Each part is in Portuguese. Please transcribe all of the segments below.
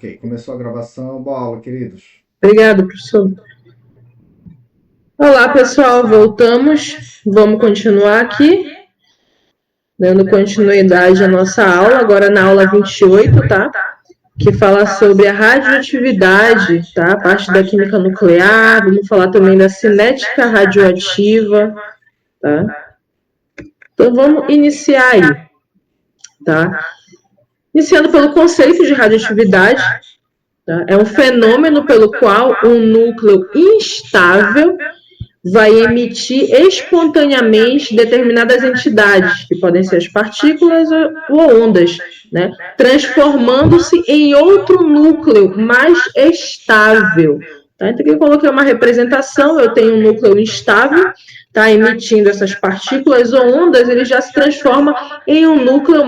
Ok, começou a gravação. Boa aula, queridos. Obrigada, professor. Olá, pessoal, voltamos. Vamos continuar aqui, dando continuidade à nossa aula, agora na aula 28, tá? Que fala sobre a radioatividade, tá? A parte da química nuclear, vamos falar também da cinética radioativa, tá? Então, vamos iniciar aí, tá? Iniciando pelo conceito de radioatividade, tá? É um fenômeno pelo qual um núcleo instável vai emitir espontaneamente determinadas entidades, que podem ser as partículas ou ondas, né? Transformando-se em outro núcleo mais estável. Tá? Então, aqui eu coloquei uma representação, eu tenho um núcleo instável, tá? Emitindo essas partículas ou ondas, ele já se transforma em um núcleo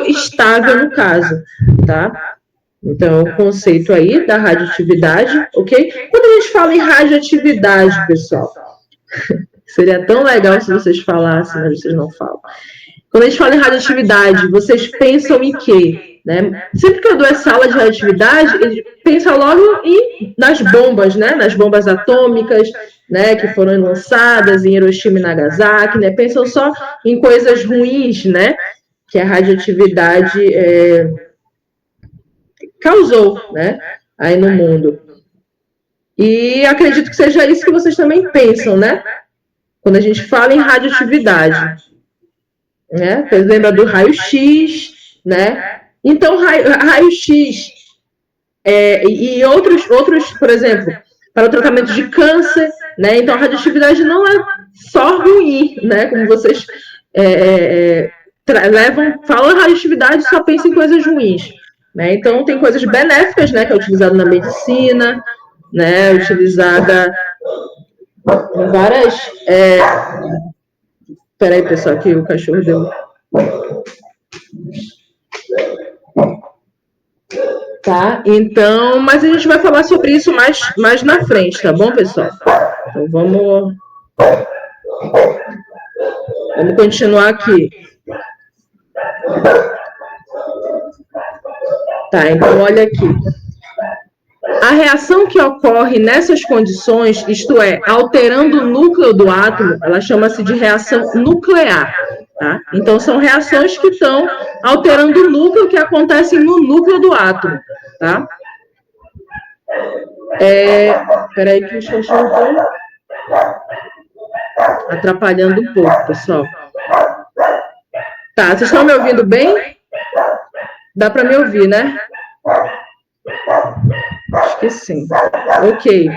estável, no caso. Tá? Então, o conceito aí da radioatividade, ok? Quando a gente fala em radioatividade, pessoal, seria tão legal se vocês falassem, mas vocês não falam. Quando a gente fala em radioatividade, vocês pensam em quê? Né? Sempre que eu dou essa aula de radioatividade, ele pensa logo nas bombas, né? Nas bombas atômicas, né? Que foram lançadas em Hiroshima e Nagasaki, né? Pensam só em coisas ruins, né? Que a radioatividade causou, né? Aí no mundo. E acredito que seja isso que vocês também pensam, né? Quando a gente fala em radioatividade. Né? Vocês lembram do raio-x, né? Então, raio-x e outros, por exemplo, para o tratamento de câncer, né? Então, a radioatividade não é só ruim, né? Como vocês falam em radioatividade, só pensam em coisas ruins. Né? Então, tem coisas benéficas, né? Que é utilizado na medicina, né? Utilizada em várias... Peraí, pessoal, que o cachorro deu... Tá? Então, mas a gente vai falar sobre isso mais na frente, tá bom, pessoal? Então, vamos continuar aqui. Tá, então olha aqui. A reação que ocorre nessas condições, isto é, alterando o núcleo do átomo, ela chama-se de reação nuclear. Tá? Então, são reações que estão alterando o núcleo, que acontecem no núcleo do átomo. Tá? Peraí que os cachorros estão atrapalhando um pouco, pessoal. Tá, vocês estão me ouvindo bem? Dá para me ouvir, né? Acho que sim. Ok.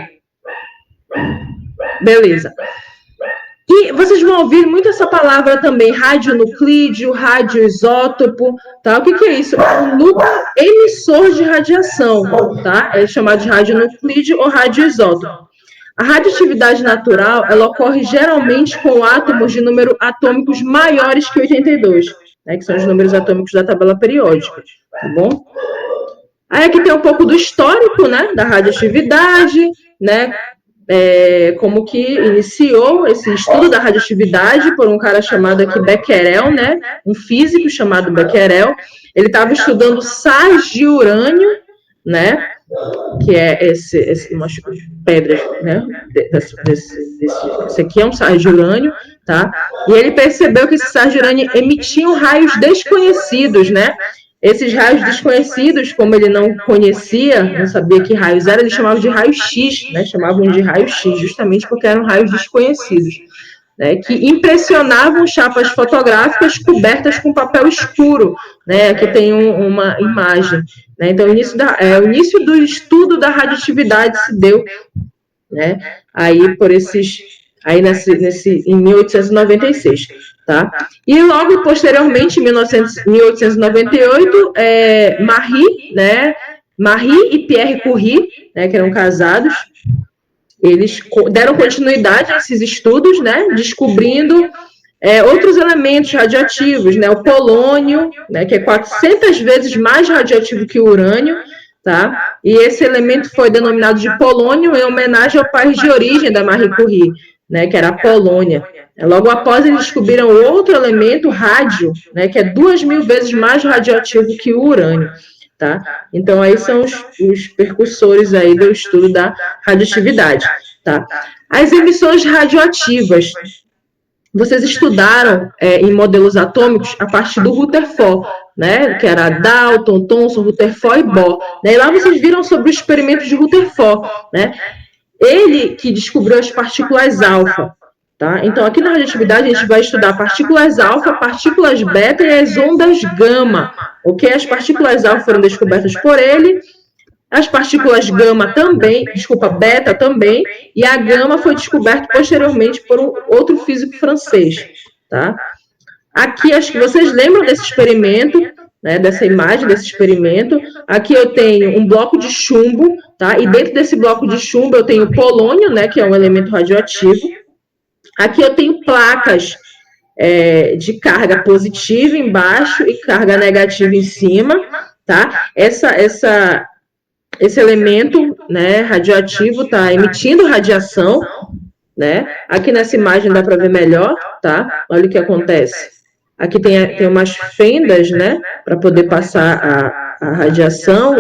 Beleza. E vocês vão ouvir muito essa palavra também, radionuclídeo, radioisótopo, tá? O que é isso? É um núcleo emissor de radiação, tá? É chamado de radionuclídeo ou radioisótopo. A radioatividade natural, ela ocorre geralmente com átomos de número atômicos maiores que 82, né? Que são os números atômicos da tabela periódica, tá bom? Aí aqui tem um pouco do histórico, né, da radioatividade, né, como que iniciou esse estudo da radioatividade por um cara chamado aqui Becquerel, né, um físico chamado Becquerel. Ele estava estudando sais de urânio, né, que é umas pedras, né, esse aqui é um sais de urânio, tá, e ele percebeu que esses sais de urânio emitiam raios desconhecidos, né. Esses raios desconhecidos, como ele não conhecia, não sabia que raios eram, ele chamava de raio-x, né? Chamavam de raio-x, justamente porque eram raios desconhecidos, né? Que impressionavam chapas fotográficas cobertas com papel escuro, né? Aqui tem uma imagem, né? Então, o início do estudo da radioatividade se deu, né? Aí em 1896, tá? E logo posteriormente, em 1898, Marie, né? Marie e Pierre Curie, né? Que eram casados, eles deram continuidade a esses estudos, né? Descobrindo outros elementos radioativos, né? O polônio, né? Que é 400 vezes mais radioativo que o urânio, tá? E esse elemento foi denominado de polônio em homenagem ao país de origem da Marie Curie, né, que era a Polônia. Logo após, eles descobriram outro elemento, rádio, né, que é 2.000 vezes mais radioativo que o urânio. tá? Então, aí são os percussores aí do estudo da radioatividade, tá? As emissões radioativas. Vocês estudaram em modelos atômicos a partir do Rutherford, né? Que era Dalton, Thomson, Rutherford e Bohr. Né? E lá vocês viram sobre o experimento de Rutherford, né? Ele que descobriu as partículas alfa. Tá? Então, aqui na radioatividade, a gente vai estudar partículas alfa, partículas beta e as ondas gama. Ok? As partículas alfa foram descobertas por ele, as partículas gama também, desculpa, beta também, e a gama foi descoberta posteriormente por um outro físico francês. Tá? Aqui, acho que vocês lembram desse experimento, né, dessa imagem desse experimento. Aqui eu tenho um bloco de chumbo, tá? E dentro desse bloco de chumbo eu tenho polônio, né, que é um elemento radioativo. Aqui eu tenho placas de carga positiva embaixo e carga negativa em cima, tá? Esse elemento, né, radioativo está emitindo radiação, né? Aqui nessa imagem dá para ver melhor, tá? Olha o que acontece. Aqui tem umas fendas, né, para poder passar a radiação,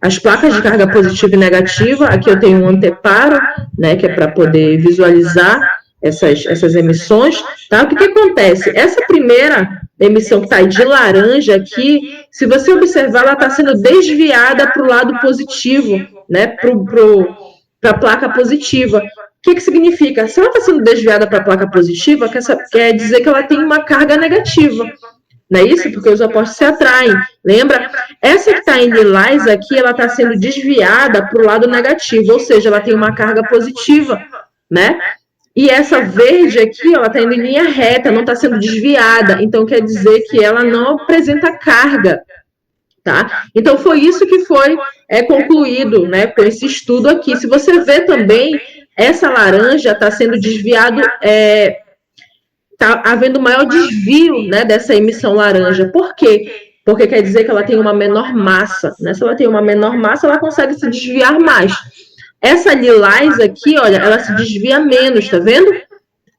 as placas de carga positiva e negativa. Aqui eu tenho um anteparo, né, que é para poder visualizar essas emissões, tá? O que acontece? Essa primeira emissão que está aí de laranja aqui, se você observar, ela está sendo desviada para o lado positivo, né, para a placa positiva. O que significa? Se ela está sendo desviada para a placa positiva, quer dizer que ela tem uma carga negativa. Não é isso? Porque os opostos se atraem. Lembra? Essa que está em lilás aqui, ela está sendo desviada para o lado negativo, ou seja, ela tem uma carga positiva, né? E essa verde aqui, ela está indo em linha reta, não está sendo desviada. Então, quer dizer que ela não apresenta carga, tá? Então, foi isso que foi concluído, né, com esse estudo aqui. Se você vê também, essa laranja está sendo desviado, está havendo maior desvio, né, dessa emissão laranja. Por quê? Porque quer dizer que ela tem uma menor massa, né? Se ela tem uma menor massa, ela consegue se desviar mais. Essa lilás aqui, olha, ela se desvia menos, tá vendo?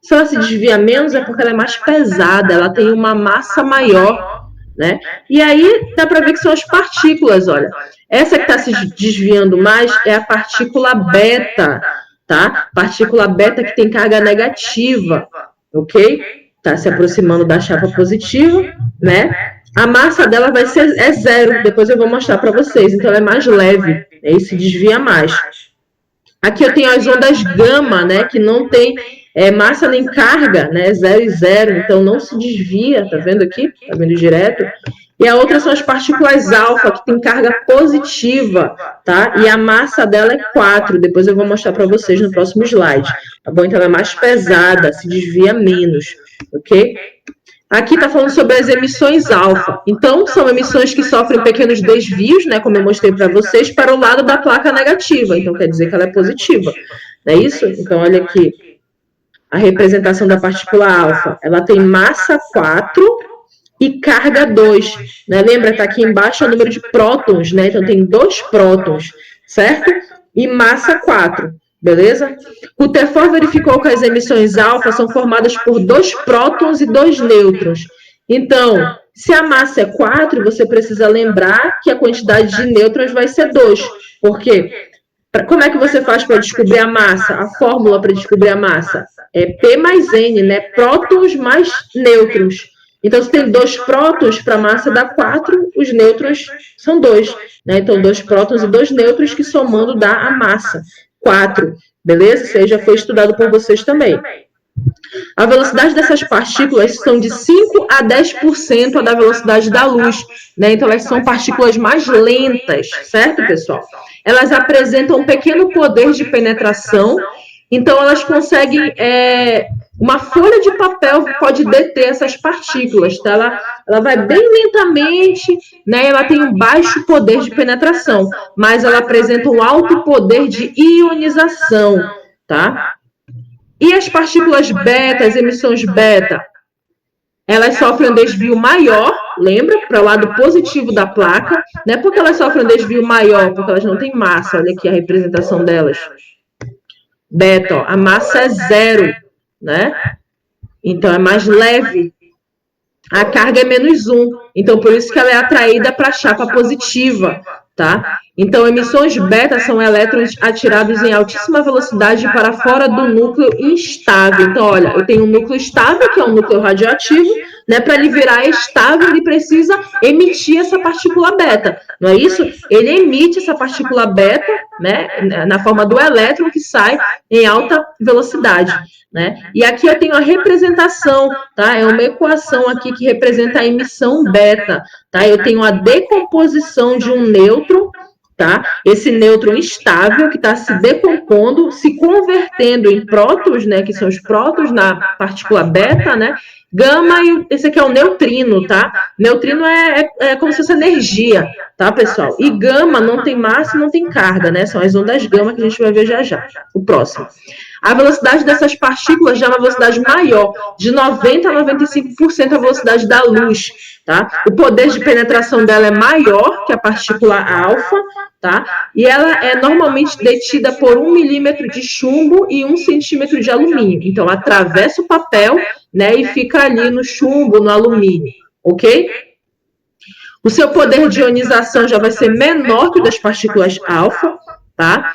Se ela se desvia menos é porque ela é mais pesada, ela tem uma massa maior, né? E aí dá para ver que são as partículas, olha. Essa que está se desviando mais é a partícula beta, tá? Partícula beta que tem carga negativa, ok? Tá se aproximando da chapa positiva, né? A massa dela vai ser zero, depois eu vou mostrar para vocês. Então ela é mais leve, e se desvia mais. Aqui eu tenho as ondas gama, né, que não tem massa nem carga, né, 0 e 0, então não se desvia, tá vendo aqui? Tá vendo direto? E a outra são as partículas alfa, que tem carga positiva, tá? E a massa dela é 4, depois eu vou mostrar para vocês no próximo slide, tá bom? Então ela é mais pesada, se desvia menos, ok? Aqui está falando sobre as emissões alfa. Então, são emissões que sofrem pequenos desvios, né, como eu mostrei para vocês, para o lado da placa negativa. Então, quer dizer que ela é positiva. Não é isso? Então, olha aqui. A representação da partícula alfa. Ela tem massa 4 e carga 2. Né? Lembra, está aqui embaixo o número de prótons. Né? Então, tem 2 prótons, certo? E massa 4. Beleza? Rutherford verificou que as emissões alfa são formadas por 2 prótons e 2 nêutrons. Então, se a massa é 4, você precisa lembrar que a quantidade de nêutrons vai ser 2. Por quê? Como é que você faz para descobrir a massa? A fórmula para descobrir a massa é P mais N, né? Prótons mais nêutrons. Então, se tem 2 prótons para a massa dá 4, os nêutrons são 2. Né? Então, 2 prótons e 2 nêutrons que somando dá a massa. 4, beleza? Isso aí já foi estudado por vocês também. A velocidade dessas partículas são de 5 a 10% da velocidade da luz, né? Então, elas são partículas mais lentas, certo, pessoal? Elas apresentam um pequeno poder de penetração, então elas conseguem... uma folha de papel pode deter essas partículas, tá? Ela vai bem lentamente, né? Ela tem um baixo poder de penetração, mas ela apresenta um alto poder de ionização, tá? E as partículas beta, as emissões beta, elas sofrem um desvio maior, lembra? Para o lado positivo da placa, né? Porque elas sofrem um desvio maior, porque elas não têm massa. Olha aqui a representação delas. Beta, ó, a massa é 0. Né? Então, é mais leve. a carga é -1. Então, por isso que ela é atraída para a chapa positiva, tá? Então, emissões beta são elétrons atirados em altíssima velocidade para fora do núcleo instável. Então, olha, eu tenho um núcleo estável, que é um núcleo radioativo, né? Para ele virar estável, ele precisa emitir essa partícula beta, não é isso? Ele emite essa partícula beta, né? Na forma do elétron que sai em alta velocidade, né? E aqui eu tenho a representação, tá? É uma equação aqui que representa a emissão beta, tá? Eu tenho a decomposição de um nêutron, tá? Esse nêutron estável que está se decompondo, se convertendo em prótons, né? Que são os prótons na partícula beta, né? Gama e esse aqui é o neutrino, tá? Neutrino é como se fosse energia, tá, pessoal? E gama não tem massa, não tem carga, né? São as ondas gama que a gente vai ver já já. O próximo. A velocidade dessas partículas já é uma velocidade maior, de 90% a 95% a velocidade da luz, tá? O poder de penetração dela é maior que a partícula alfa, tá? E ela é normalmente detida por 1 milímetro de chumbo e 1 centímetro de alumínio. Então, atravessa o papel, né, e fica ali no chumbo, no alumínio, ok? O seu poder de ionização já vai ser menor que o das partículas alfa, tá?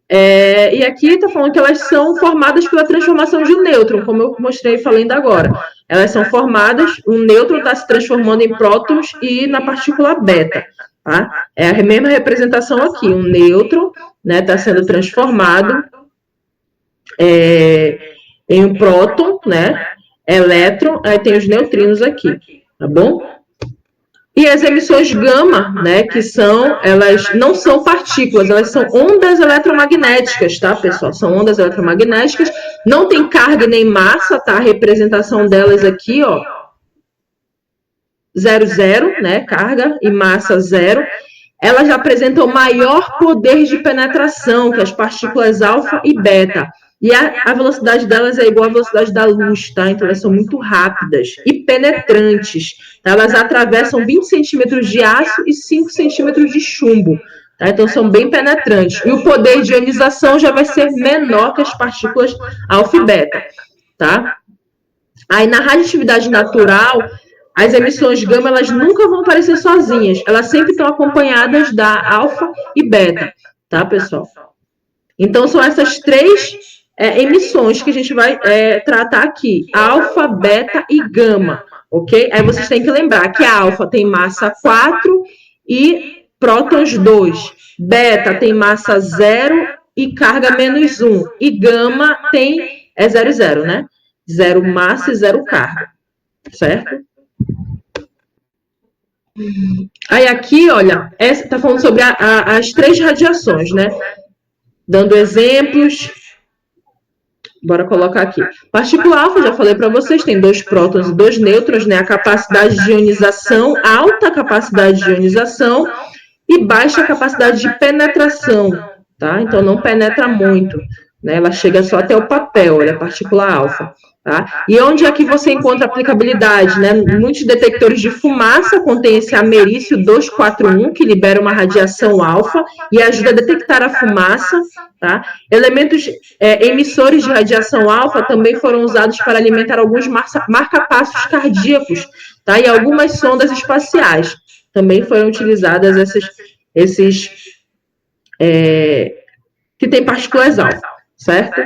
E aqui está falando que elas são formadas pela transformação de um nêutron, como eu mostrei e falei ainda agora. Elas são formadas, um nêutron está se transformando em prótons e na partícula beta. Tá? É a mesma representação aqui, um nêutron, né, está sendo transformado em um próton, né, elétron, aí tem os neutrinos aqui, tá bom? E as emissões gama, né, que elas não são partículas, elas são ondas eletromagnéticas, tá, pessoal? São ondas eletromagnéticas, não tem carga nem massa, tá? A representação delas aqui, ó, 0, 0, né, carga e massa 0. Elas apresentam maior poder de penetração que as partículas alfa e beta. E a velocidade delas é igual à velocidade da luz, tá? Então, elas são muito rápidas e penetrantes. Tá? Elas atravessam 20 centímetros de aço e 5 centímetros de chumbo. Tá? Então, são bem penetrantes. E o poder de ionização já vai ser menor que as partículas alfa e beta. Tá? Aí, na radioatividade natural, as emissões gama elas nunca vão aparecer sozinhas. Elas sempre estão acompanhadas da alfa e beta. Tá, pessoal? Então, são essas três emissões que a gente vai tratar aqui, alfa, beta e gama, ok? Aí vocês têm que lembrar que a alfa tem massa 4 e prótons 2, beta tem massa 0 e carga -1, e gama tem 0, 0, né? 0 massa e 0 carga, certo? Aí aqui, olha, está falando sobre as três radiações, né? Dando exemplos, bora colocar aqui. Partícula alfa, já falei para vocês, tem 2 prótons e 2 nêutrons, né? A capacidade de ionização, alta capacidade de ionização e baixa capacidade de penetração, tá? Então, não penetra muito, né? Ela chega só até o papel, olha, a partícula alfa. Tá? E onde é que você encontra aplicabilidade? Né? Muitos detectores de fumaça contêm esse americio 241, que libera uma radiação alfa e ajuda a detectar a fumaça. Tá? Elementos emissores de radiação alfa também foram usados para alimentar alguns marca-passos cardíacos, tá? E algumas sondas espaciais. Também foram utilizadas esses que têm partículas alfa, certo?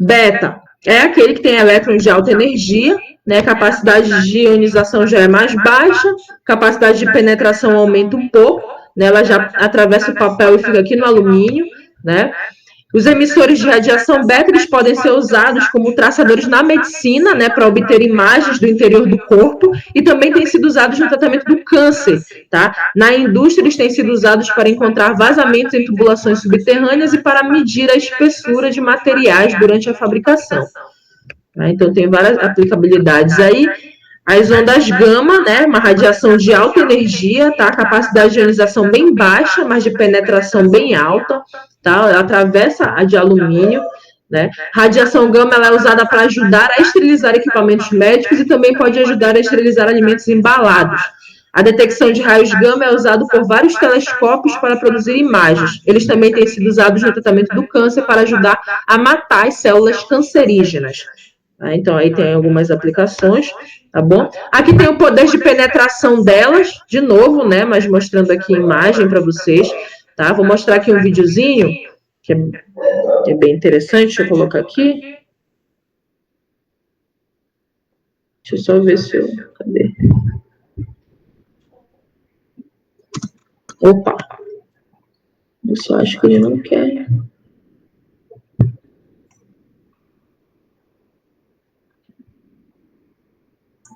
Beta é aquele que tem elétrons de alta energia, né? Capacidade de ionização já é mais baixa, capacidade de penetração aumenta um pouco, né? Ela já atravessa o papel e fica aqui no alumínio, né? Os emissores de radiação beta eles podem ser usados como traçadores na medicina, né, para obter imagens do interior do corpo, e também têm sido usados no tratamento do câncer, tá? Na indústria eles têm sido usados para encontrar vazamentos em tubulações subterrâneas e para medir a espessura de materiais durante a fabricação. Tá? Então tem várias aplicabilidades aí. As ondas gama, né, uma radiação de alta energia, tá? Capacidade de ionização bem baixa, mas de penetração bem alta, tá? Ela atravessa a de alumínio, né? Radiação gama ela é usada para ajudar a esterilizar equipamentos médicos e também pode ajudar a esterilizar alimentos embalados. A detecção de raios gama é usada por vários telescópios para produzir imagens. Eles também têm sido usados no tratamento do câncer para ajudar a matar as células cancerígenas. Tá? Então, aí tem algumas aplicações, tá bom? Aqui tem o poder de penetração delas, de novo, né? Mas mostrando aqui a imagem para vocês, tá? Vou mostrar aqui um videozinho, que é bem interessante, deixa eu colocar aqui. Deixa eu só ver se eu... Cadê? Opa! Eu só acho que ele não quer.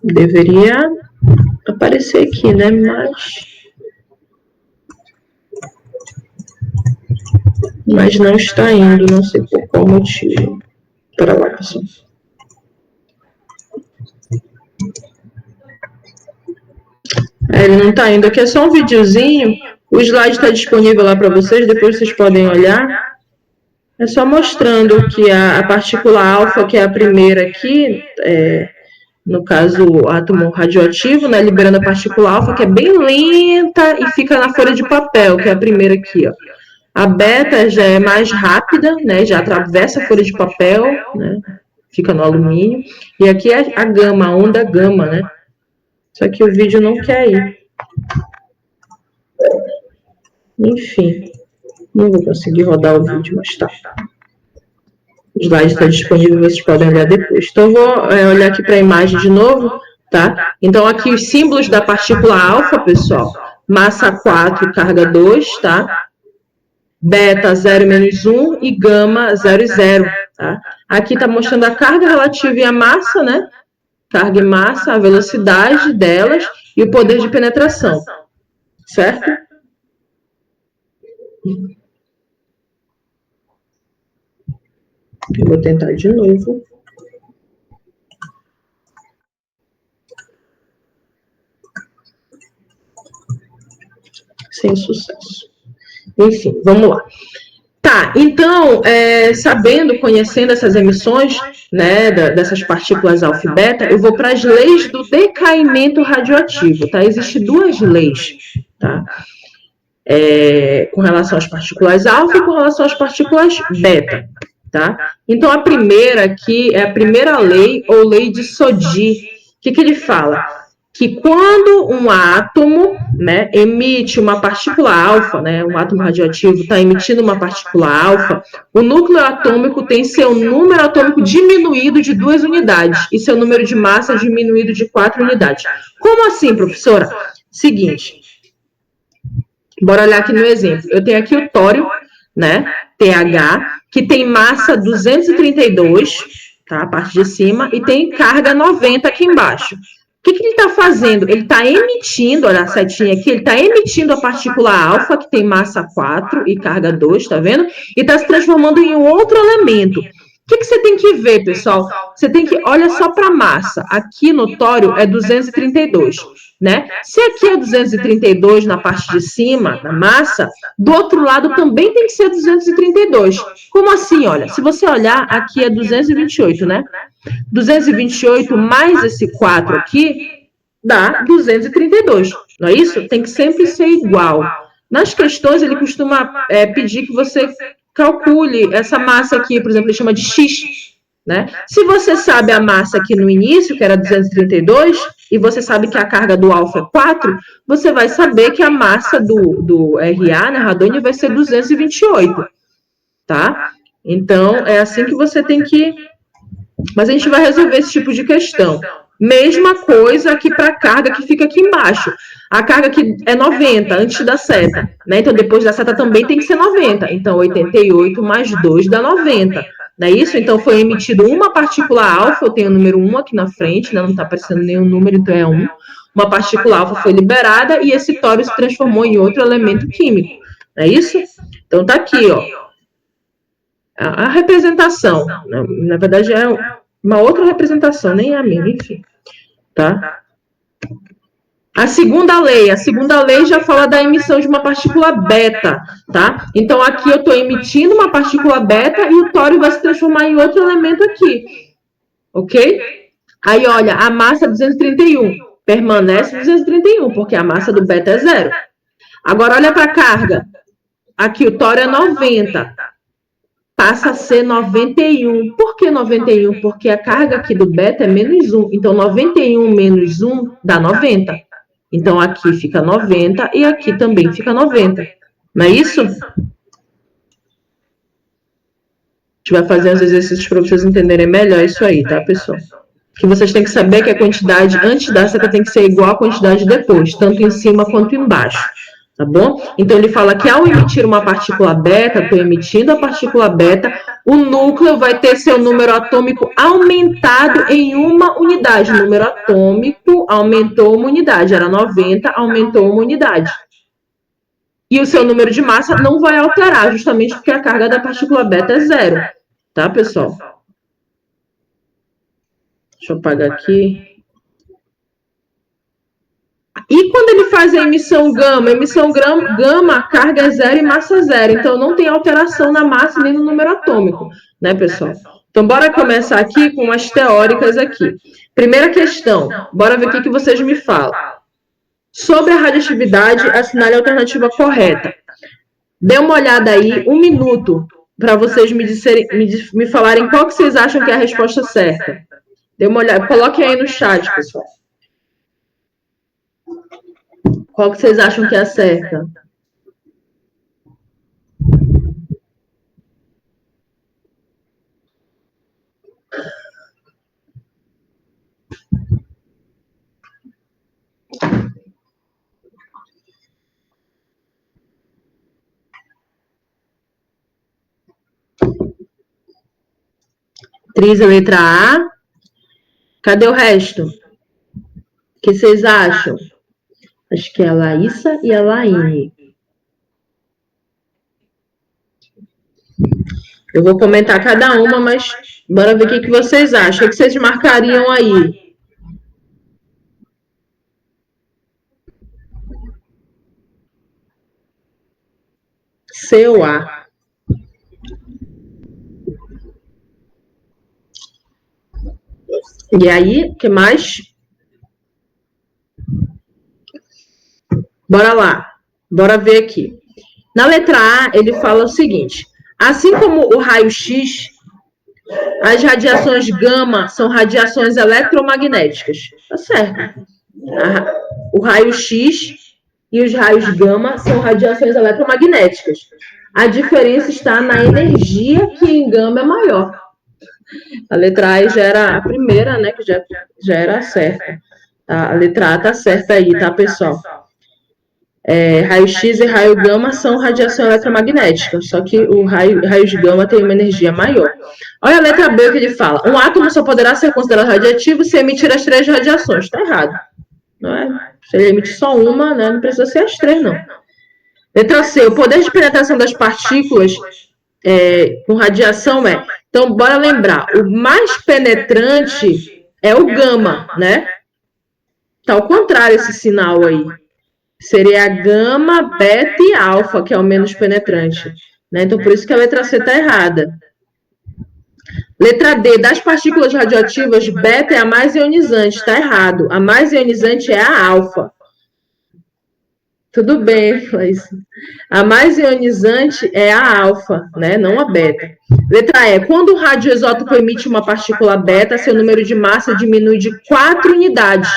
Deveria aparecer aqui, né? Mas não está indo, não sei por qual motivo. Para lá, pessoal. Ele não está indo. Aqui é só um videozinho. O slide está disponível lá para vocês, depois vocês podem olhar. É só mostrando que a partícula alfa, que é a primeira aqui, no caso o átomo radioativo, né, liberando a partícula alfa, que é bem lenta e fica na folha de papel, que é a primeira aqui, ó. A beta já é mais rápida, né, já atravessa a folha de papel, né, fica no alumínio. E aqui é a gama, a onda gama, né. Só que o vídeo não quer ir. Enfim, não vou conseguir rodar o vídeo, mas tá. O slide está disponível, vocês podem olhar depois. Então, eu vou olhar aqui para a imagem de novo, tá? Então, aqui os símbolos da partícula alfa, pessoal. Massa 4 e carga 2, tá? Beta 0-1 e gama 0,0, tá? Aqui está mostrando a carga relativa e a massa, né? Carga e massa, a velocidade delas e o poder de penetração, certo? Eu vou tentar de novo. Sem sucesso. Enfim, vamos lá. Tá, então, sabendo, conhecendo essas emissões, né, dessas partículas alfa e beta, eu vou para as leis do decaimento radioativo, tá? Existem duas leis, tá? Com relação às partículas alfa e com relação às partículas beta, tá? Então, a primeira aqui é a primeira lei, ou lei de Soddy. O que ele fala? Que quando um átomo, né, emite uma partícula alfa, né, um átomo radioativo está emitindo uma partícula alfa, o núcleo atômico tem seu número atômico diminuído de 2 unidades e seu número de massa diminuído de 4 unidades. Como assim, professora? Seguinte, bora olhar aqui no exemplo. Eu tenho aqui o tório, né, TH, que tem massa 232, tá, a parte de cima, e tem carga 90 aqui embaixo. O que ele está fazendo? Ele está emitindo, olha a setinha aqui, ele está emitindo a partícula alfa, que tem massa 4 e carga 2, tá vendo? E está se transformando em um outro elemento. O que você tem que ver, pessoal? Você tem que, olha só para a massa. Aqui no tório é 232, né? Se aqui é 232 na parte de cima, da massa, do outro lado também tem que ser 232. Como assim? Olha, se você olhar, aqui é 228, né? 228 mais esse 4 aqui dá 232, não é isso? Tem que sempre ser igual. Nas questões, ele costuma pedir que você calcule essa massa aqui, por exemplo, ele chama de X, né? Se você sabe a massa aqui no início, que era 232, e você sabe que a carga do alfa é 4, você vai saber que a massa do RA, né, radônio, vai ser 228, tá? Então, é assim que você tem que... Mas a gente vai resolver esse tipo de questão. Mesma coisa aqui para a carga que fica aqui embaixo. A carga aqui é 90 antes da seta, né? Então, depois da seta também tem que ser 90. Então, 88 mais 2 dá 90. Não é isso? Então, foi emitido uma partícula alfa, eu tenho o número 1 aqui na frente, né? Não está aparecendo nenhum número, então é 1. Uma partícula alfa foi liberada e esse tório se transformou em outro elemento químico. Não é isso? Então, está aqui, ó. A representação, na verdade é uma outra representação, nem é a minha, enfim, tá? A segunda lei já fala da emissão de uma partícula beta, tá? Então aqui eu estou emitindo uma partícula beta e o tório vai se transformar em outro elemento aqui, ok? Aí olha, a massa 231, permanece 231, porque a massa do beta é 0. Agora olha para a carga, aqui o tório é 90. passa a ser 91. Por que 91? Porque a carga aqui do beta é menos 1. Então, 91 menos 1 dá 90. Então, aqui fica 90 e aqui também fica 90. Não é isso? A gente vai fazer uns exercícios para vocês entenderem melhor isso aí, tá, pessoal? Que vocês têm que saber que a quantidade antes da seta tem que ser igual à quantidade depois, tanto em cima quanto embaixo. Tá bom? Então, ele fala que ao emitir uma partícula beta, estou emitindo a partícula beta, o núcleo vai ter seu número atômico aumentado em uma unidade. O número atômico aumentou uma unidade, era 90, aumentou uma unidade. E o seu número de massa não vai alterar, justamente porque a carga da partícula beta é zero. Tá, pessoal? Deixa eu apagar aqui. E quando ele faz a emissão gama, a carga é zero e massa zero. Então, não tem alteração na massa nem no número atômico, né, pessoal? Então, bora começar aqui com as teóricas aqui. Primeira questão, bora ver o que vocês me falam. Sobre a radioatividade, assinale a alternativa correta. Dê uma olhada aí, 1 minuto, para vocês me falarem qual que vocês acham que é a resposta certa. Dê uma olhada, coloquem aí no chat, pessoal. Qual que vocês acham que é a certa? Tris, a letra A. Cadê o resto? O que vocês acham? Acho que é a Laísa e a Laine. Eu vou comentar cada uma, mas bora ver o que vocês acham. O que vocês marcariam aí? C ou A? E aí, o que mais? Bora lá. Bora ver aqui. Na letra A, ele fala o seguinte. Assim como o raio-x, as radiações gama são radiações eletromagnéticas. Tá certo. O raio-x e os raios gama são radiações eletromagnéticas. A diferença está na energia, que em gama é maior. A letra A já era a primeira, né, que já era certa. A letra A tá certa aí, tá, pessoal? Raio-x e raio gama são radiação eletromagnética, só que o raios gama tem uma energia maior. Olha a letra B que ele fala. Um átomo só poderá ser considerado radioativo se emitir as 3 radiações. Está errado. Não é? Se ele emitir só uma, né, não precisa ser as 3, não. Letra C. O poder de penetração das partículas com radiação é... Então, bora lembrar. O mais penetrante é o gama, né? Tá ao contrário esse sinal aí. Seria gama, beta e alfa, que é o menos penetrante. Né? Então, por isso que a letra C está errada. Letra D. Das partículas radioativas, beta é a mais ionizante. Está errado. A mais ionizante é a alfa. Tudo bem, mas a mais ionizante é a alfa, né? Não a beta. Letra E. Quando o radioisótopo emite uma partícula beta, seu número de massa diminui de 4 unidades.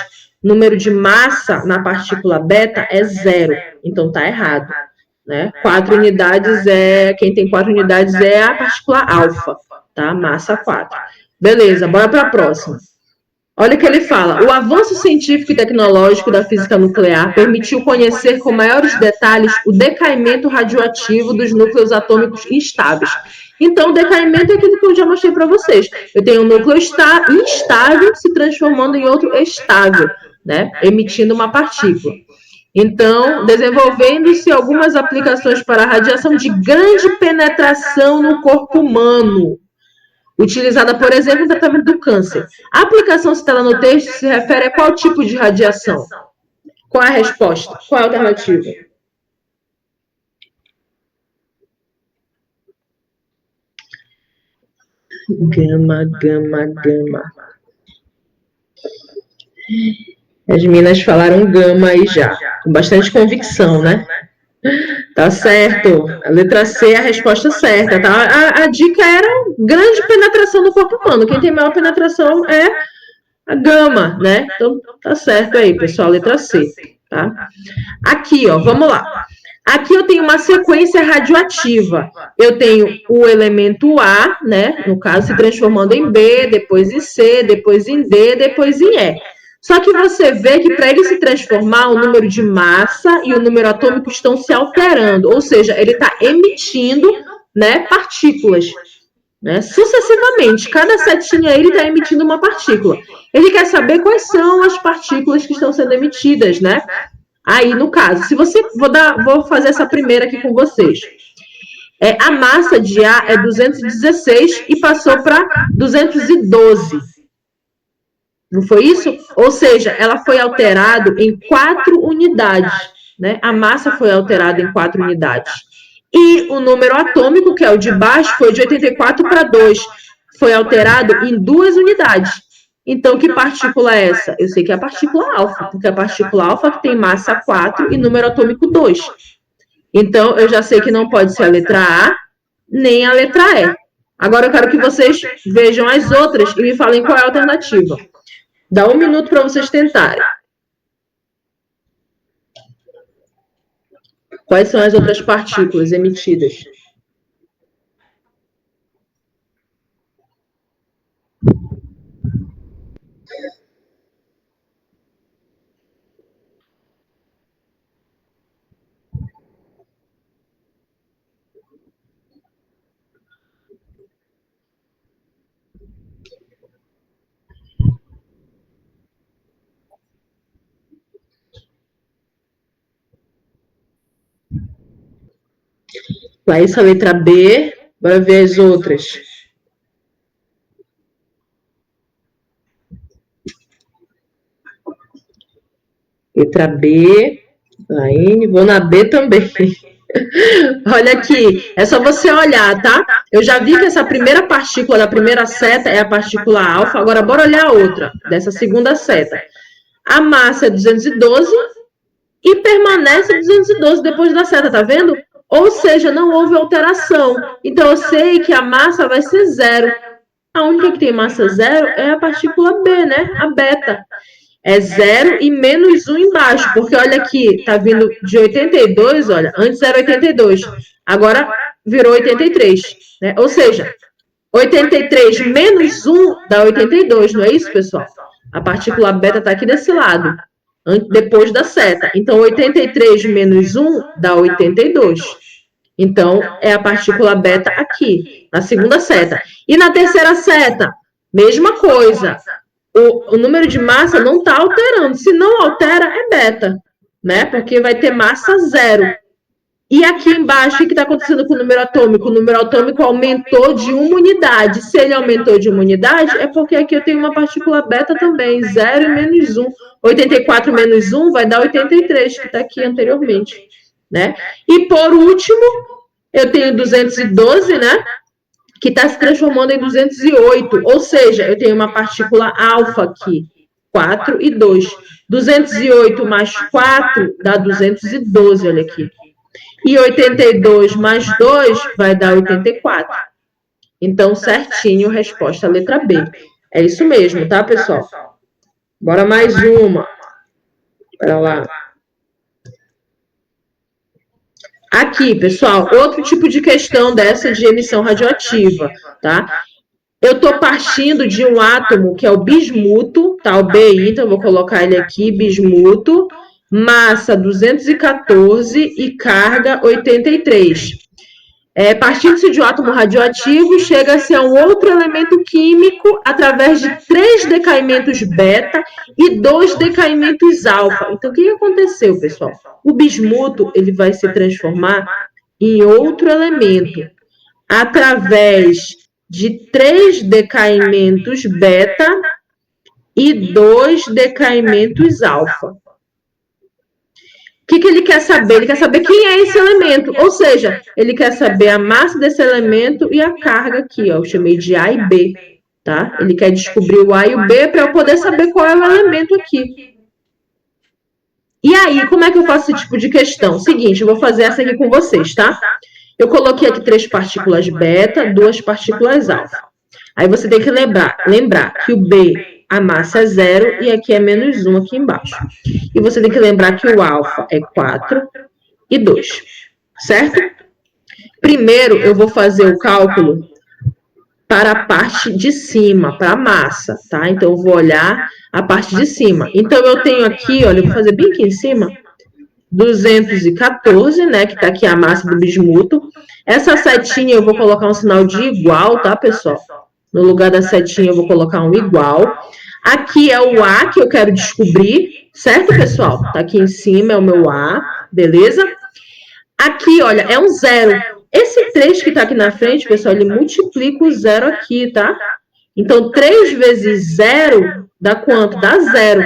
Número de massa na partícula beta é 0. Então, tá errado. Né? 4 unidades quem tem 4 unidades é a partícula alfa. Tá? Massa 4. Beleza, bora para a próxima. Olha o que ele fala. O avanço científico e tecnológico da física nuclear permitiu conhecer com maiores detalhes o decaimento radioativo dos núcleos atômicos instáveis. Então, o decaimento é aquilo que eu já mostrei para vocês. Eu tenho um núcleo instável se transformando em outro estável, né? Emitindo uma partícula. Então, desenvolvendo-se algumas aplicações para a radiação de grande penetração no corpo humano, utilizada, por exemplo, no tratamento do câncer. A aplicação citada no texto se refere a qual tipo de radiação? Qual é a resposta? Qual é a alternativa? Gama. As meninas falaram gama aí já, com bastante convicção, né? Tá certo. A letra C é a resposta certa, tá? A dica era grande penetração no corpo humano. Quem tem maior penetração é a gama, né? Então, tá certo aí, pessoal. Letra C, tá? Aqui, ó, vamos lá. Aqui eu tenho uma sequência radioativa. Eu tenho o elemento A, né? No caso, se transformando em B, depois em C, depois em D, depois em E. Só que você vê que para ele se transformar, o número de massa e o número atômico estão se alterando. Ou seja, ele está emitindo, né, partículas. Né, sucessivamente. Cada setinha ele está emitindo uma partícula. Ele quer saber quais são as partículas que estão sendo emitidas, né? Aí, no caso, se você vou fazer essa primeira aqui com vocês. A massa de A é 216 e passou para 212. Não foi isso? Ou seja, ela foi alterada em 4 unidades. Né? A massa foi alterada em 4 unidades. E o número atômico, que é o de baixo, foi de 84 para 2. Foi alterado em 2 unidades. Então, que partícula é essa? Eu sei que é a partícula alfa, porque a partícula alfa que tem massa 4 e número atômico 2. Então, eu já sei que não pode ser a letra A, nem a letra E. Agora, eu quero que vocês vejam as outras e me falem qual é a alternativa. Dá 1 minuto para vocês tentarem. Quais são as outras partículas emitidas? Vai essa letra B, bora ver as outras. Letra B, a N, vou na B também. Olha aqui, é só você olhar, tá? Eu já vi que essa primeira partícula da primeira seta é a partícula alfa, agora bora olhar a outra, dessa segunda seta. A massa é 212 e permanece 212 depois da seta, tá vendo? Ou seja, não houve alteração. Então, eu sei que a massa vai ser 0. A única que tem massa 0 é a partícula B, né? A beta. É 0 e menos 1 embaixo, porque olha aqui, tá vindo de 82, olha, antes era 82, agora virou 83, né? Ou seja, 83 menos 1 dá 82, não é isso, pessoal? A partícula beta tá aqui desse lado, depois da seta. Então, 83 menos 1 dá 82. Então, é a partícula beta aqui, na segunda seta. E na terceira seta, mesma coisa. O número de massa não está alterando. Se não altera, é beta, né? Porque vai ter massa 0. E aqui embaixo, o que está acontecendo com o número atômico? O número atômico aumentou de 1 unidade. Se ele aumentou de 1 unidade, é porque aqui eu tenho uma partícula beta também, 0 e menos 1. 84 menos 1 vai dar 83, que está aqui anteriormente, né? E por último, eu tenho 212, né? Que está se transformando em 208, ou seja, eu tenho uma partícula alfa aqui, 4 e 2. 208 mais 4 dá 212, olha aqui. E 82 mais 2 vai dar 84. Então, certinho, resposta letra B. É isso mesmo, tá, pessoal? Bora mais uma. Bora lá. Aqui, pessoal, outro tipo de questão dessa de emissão radioativa, tá? Eu estou partindo de um átomo que é o bismuto, tá? O Bi, então eu vou colocar ele aqui, bismuto, massa 214 e carga 83. Partindo-se de um átomo radioativo, chega-se a um outro elemento químico através de 3 decaimentos beta e 2 decaimentos alfa. Então, o que aconteceu, pessoal? O bismuto ele vai se transformar em outro elemento através de 3 decaimentos beta e 2 decaimentos alfa. O que ele quer saber? Ele quer saber quem é esse elemento. Ou seja, ele quer saber a massa desse elemento e a carga aqui, ó. Eu chamei de A e B, tá? Ele quer descobrir o A e o B para eu poder saber qual é o elemento aqui. E aí, como é que eu faço esse tipo de questão? Seguinte, eu vou fazer essa aqui com vocês, tá? Eu coloquei aqui 3 partículas beta, 2 partículas alfa. Aí você tem que lembrar que o B, a massa é 0 e aqui é menos 1 aqui embaixo. E você tem que lembrar que o alfa é 4 e 2, certo? Primeiro, eu vou fazer o cálculo para a parte de cima, para a massa, tá? Então, eu vou olhar a parte de cima. Então, eu tenho aqui, olha, eu vou fazer bem aqui em cima, 214, né, que tá aqui a massa do bismuto. Essa setinha eu vou colocar um sinal de igual, tá, pessoal? No lugar da setinha eu vou colocar um igual. Aqui é o A que eu quero descobrir, certo, pessoal? Tá aqui em cima é o meu A, beleza? Aqui, olha, é um 0. Esse 3 que tá aqui na frente, pessoal, ele multiplica o 0 aqui, tá? Então, 3 vezes 0 dá quanto? Dá 0,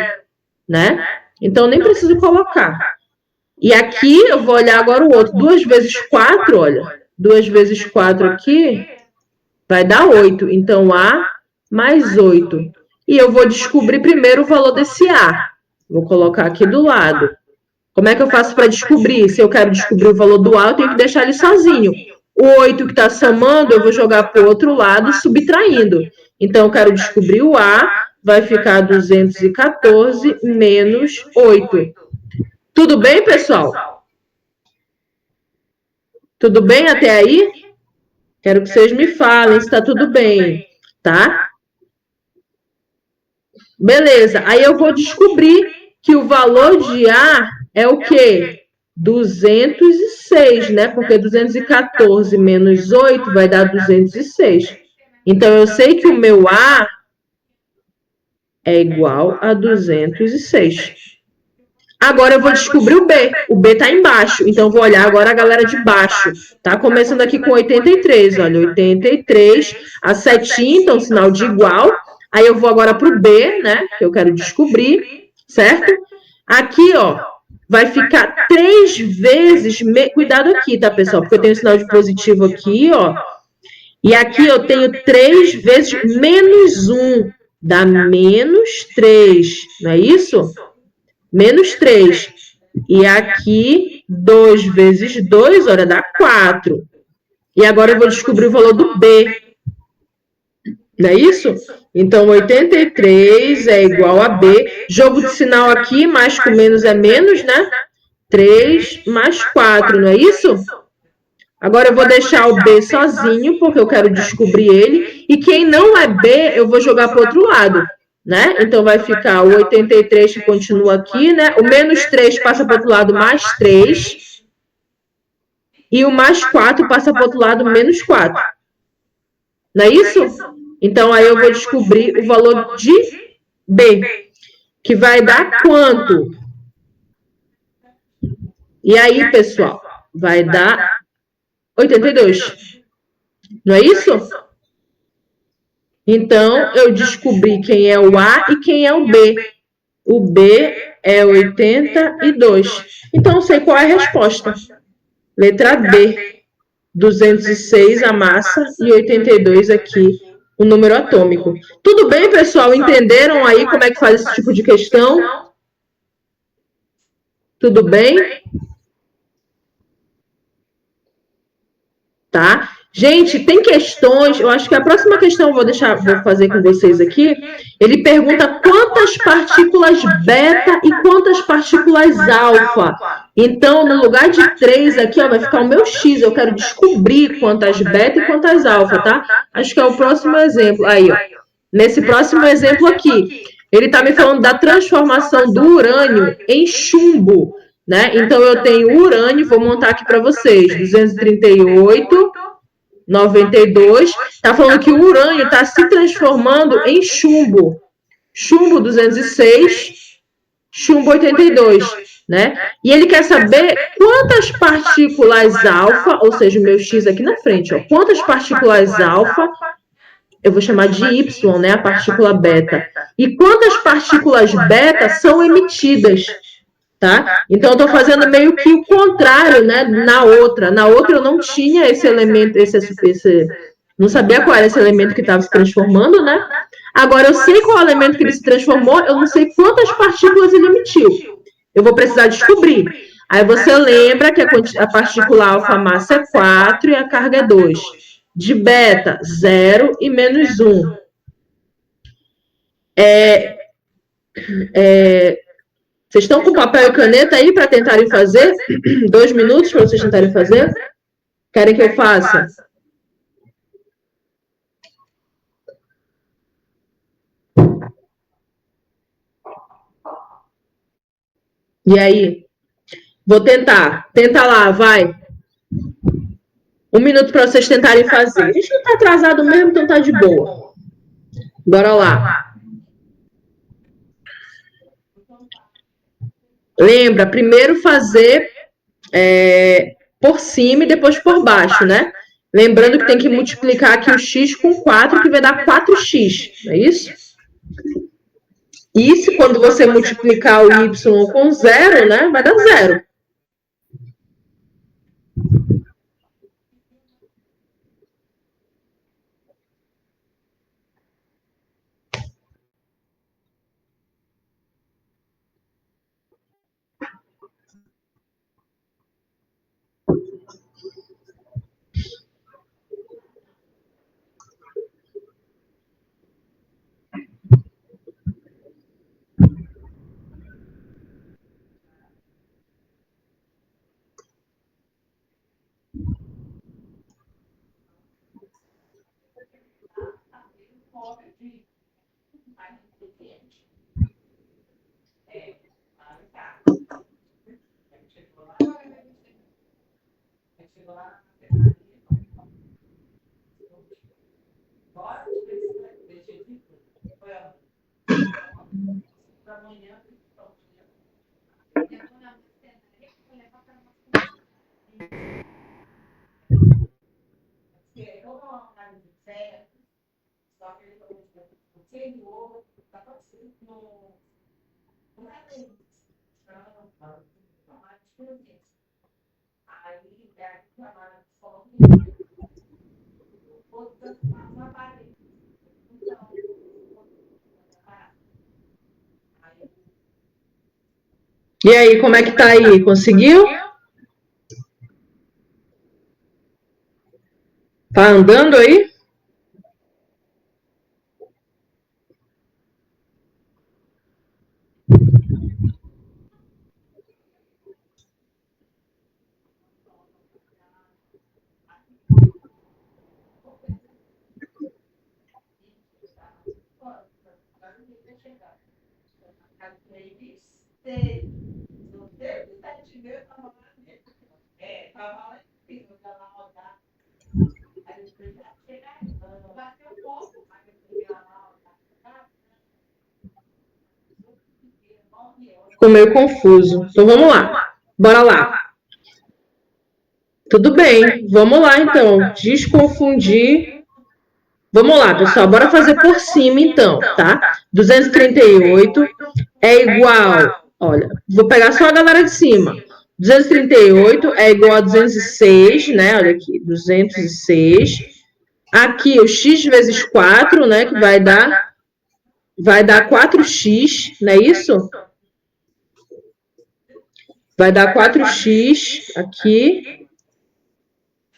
né? Então, nem preciso colocar. E aqui eu vou olhar agora o outro. 2 vezes 4, olha. 2 vezes 4 aqui vai dar 8. Então, A mais 8. E eu vou descobrir primeiro o valor desse A. Vou colocar aqui do lado. Como é que eu faço para descobrir? Se eu quero descobrir o valor do A, eu tenho que deixar ele sozinho. O 8 que está somando, eu vou jogar para o outro lado, subtraindo. Então, eu quero descobrir o A, vai ficar 214 menos 8. Tudo bem, pessoal? Tudo bem até aí? Quero que vocês me falem se está tudo bem, tá? Beleza, aí eu vou descobrir que o valor de A é o quê? 206, né? Porque 214 menos 8 vai dar 206. Então, eu sei que o meu A é igual a 206. Agora eu vou descobrir o B. O B está embaixo, então eu vou olhar agora a galera de baixo. Tá começando aqui com 83, olha, 83, a setinha, então sinal de igual. Aí eu vou agora para o B, né, que eu quero descobrir, certo? Aqui, ó, vai ficar 3 vezes... Cuidado aqui, tá, pessoal? Porque eu tenho um sinal de positivo aqui, ó. E aqui eu tenho 3 vezes menos 1. Dá menos 3, não é isso? Menos 3. E aqui, 2 vezes 2, olha, dá 4. E agora eu vou descobrir o valor do B. Não é isso? Então, 83 é igual a B. Jogo de sinal aqui, mais com menos é menos, né? 3 mais 4, não é isso? Agora eu vou deixar o B sozinho, porque eu quero descobrir ele. E quem não é B, eu vou jogar para o outro lado, né? Então, vai ficar o 83 que continua aqui, né? O menos 3 passa para o outro lado, mais 3. E o mais 4 passa para o outro lado, menos 4. Não é isso? Então, aí eu vou descobrir o valor de B, que vai dar quanto? E aí, pessoal, vai dar 82. Não é isso? Então, eu descobri quem é o A e quem é o B. O B é 82. Então, eu sei qual é a resposta. Letra B. 206 a massa e 82 aqui o número atômico. Tudo bem, pessoal? Entenderam aí como é que faz esse tipo de questão? Tudo bem? Tá? Gente, tem questões, eu acho que a próxima questão eu vou fazer com vocês aqui. Ele pergunta quantas partículas beta e quantas partículas alfa. Então, no lugar de 3 aqui, ó, vai ficar o meu X. Eu quero descobrir quantas beta e quantas alfa, tá? Acho que é o próximo exemplo. Aí, ó. Nesse próximo exemplo aqui, ele está me falando da transformação do urânio em chumbo, né? Então, eu tenho urânio, vou montar aqui para vocês, 238... 92, está falando que o urânio está se transformando em chumbo. Chumbo 206, chumbo 82, né? E ele quer saber quantas partículas alfa, ou seja, o meu X aqui na frente, ó, quantas partículas alfa, eu vou chamar de Y, né? A partícula beta. E quantas partículas beta são emitidas. Tá? Então, eu estou fazendo meio que o contrário, né? Na outra eu não tinha esse elemento, não sabia qual era esse elemento que estava se transformando, né? Agora, eu sei qual é o elemento que ele se transformou, eu não sei quantas partículas ele emitiu. eu vou precisar descobrir. Aí você lembra que a partícula alfa massa é 4 e a carga é 2. De beta, 0 e menos 1. Vocês estão com papel e caneta aí para tentarem fazer? 2 minutos para vocês tentarem fazer? Querem que eu faça? E aí? Vou tentar. Tenta lá, vai. 1 minuto para vocês tentarem fazer. A gente não está atrasado mesmo, então tá de boa. Bora lá. Lembra, primeiro fazer por cima e depois por baixo, né? Lembrando que tem que multiplicar aqui o x com 4, que vai dar 4x, não é isso? E se quando você multiplicar o y com 0, né, vai dar 0. E aí, como é que tá aí? Conseguiu? Tá andando aí? Ficou meio confuso. Então vamos lá. Bora lá. Tudo bem. Vamos lá então. Desconfundir. Vamos lá, pessoal. Bora fazer por cima então, tá? 238 é igual. Olha, vou pegar só a galera de cima. 238 é igual a 206, né? Olha aqui, 206. Aqui o x vezes 4, né? Que vai dar 4x, não é isso? Vai dar 4x aqui,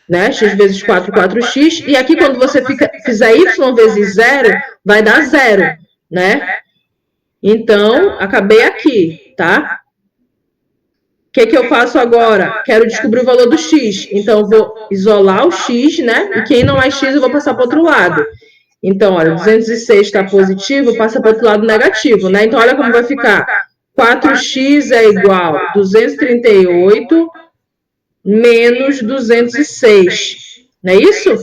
né? X vezes 4, 4x. E aqui, quando você fizer y vezes 0, vai dar 0, né? Então, acabei aqui, tá? O que eu faço agora? Quero descobrir o valor do x. Então, vou isolar o x, né? E quem não é x, eu vou passar para o outro lado. Então, olha, 206 está positivo, passa para o outro lado negativo, né? Então, olha como vai ficar. 4x é igual a 238 menos 206. Não é isso?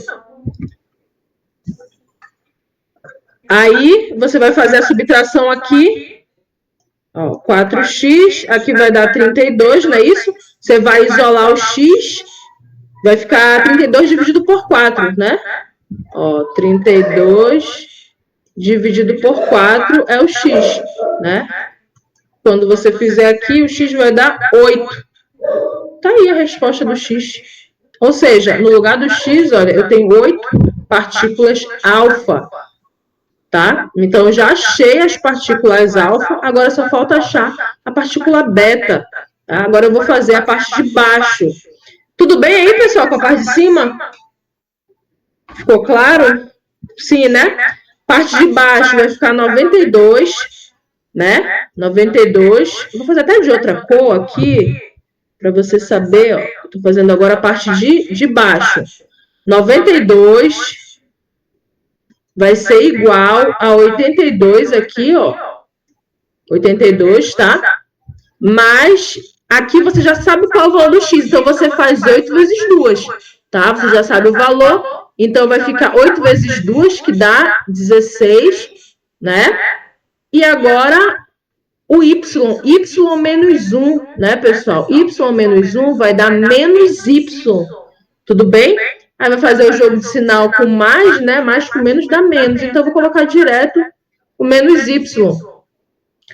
Aí, você vai fazer a subtração aqui. Ó, 4x, aqui vai dar 32, não é isso? Você vai isolar o x, vai ficar 32 dividido por 4, né? Ó, 32 dividido por 4 é o x, né? Quando você fizer aqui, o x vai dar 8. Tá aí a resposta do x. Ou seja, no lugar do x, olha, eu tenho 8 partículas alfa. tá? Então, eu já achei as partículas alfa, agora só falta achar a partícula beta. Tá? Agora eu vou fazer a parte de baixo. Tudo bem aí, pessoal, com a parte de cima? Ficou claro? Sim, né? Parte de baixo vai ficar 92, né? 92. Vou fazer até de outra cor aqui, para você saber, ó. Estou fazendo agora a parte de baixo. 92 vai ser igual a 82 aqui, ó. 82, tá? Mas aqui você já sabe qual é o valor do x, então você faz 8 vezes 2, tá? Você já sabe o valor, então vai ficar 8 vezes 2, que dá 16, né? E agora o y menos 1, né, pessoal? Y menos 1 vai dar menos y, tudo bem? Aí vai fazer o jogo de sinal com mais, né? Mais com menos dá menos, então eu vou colocar direto o menos y.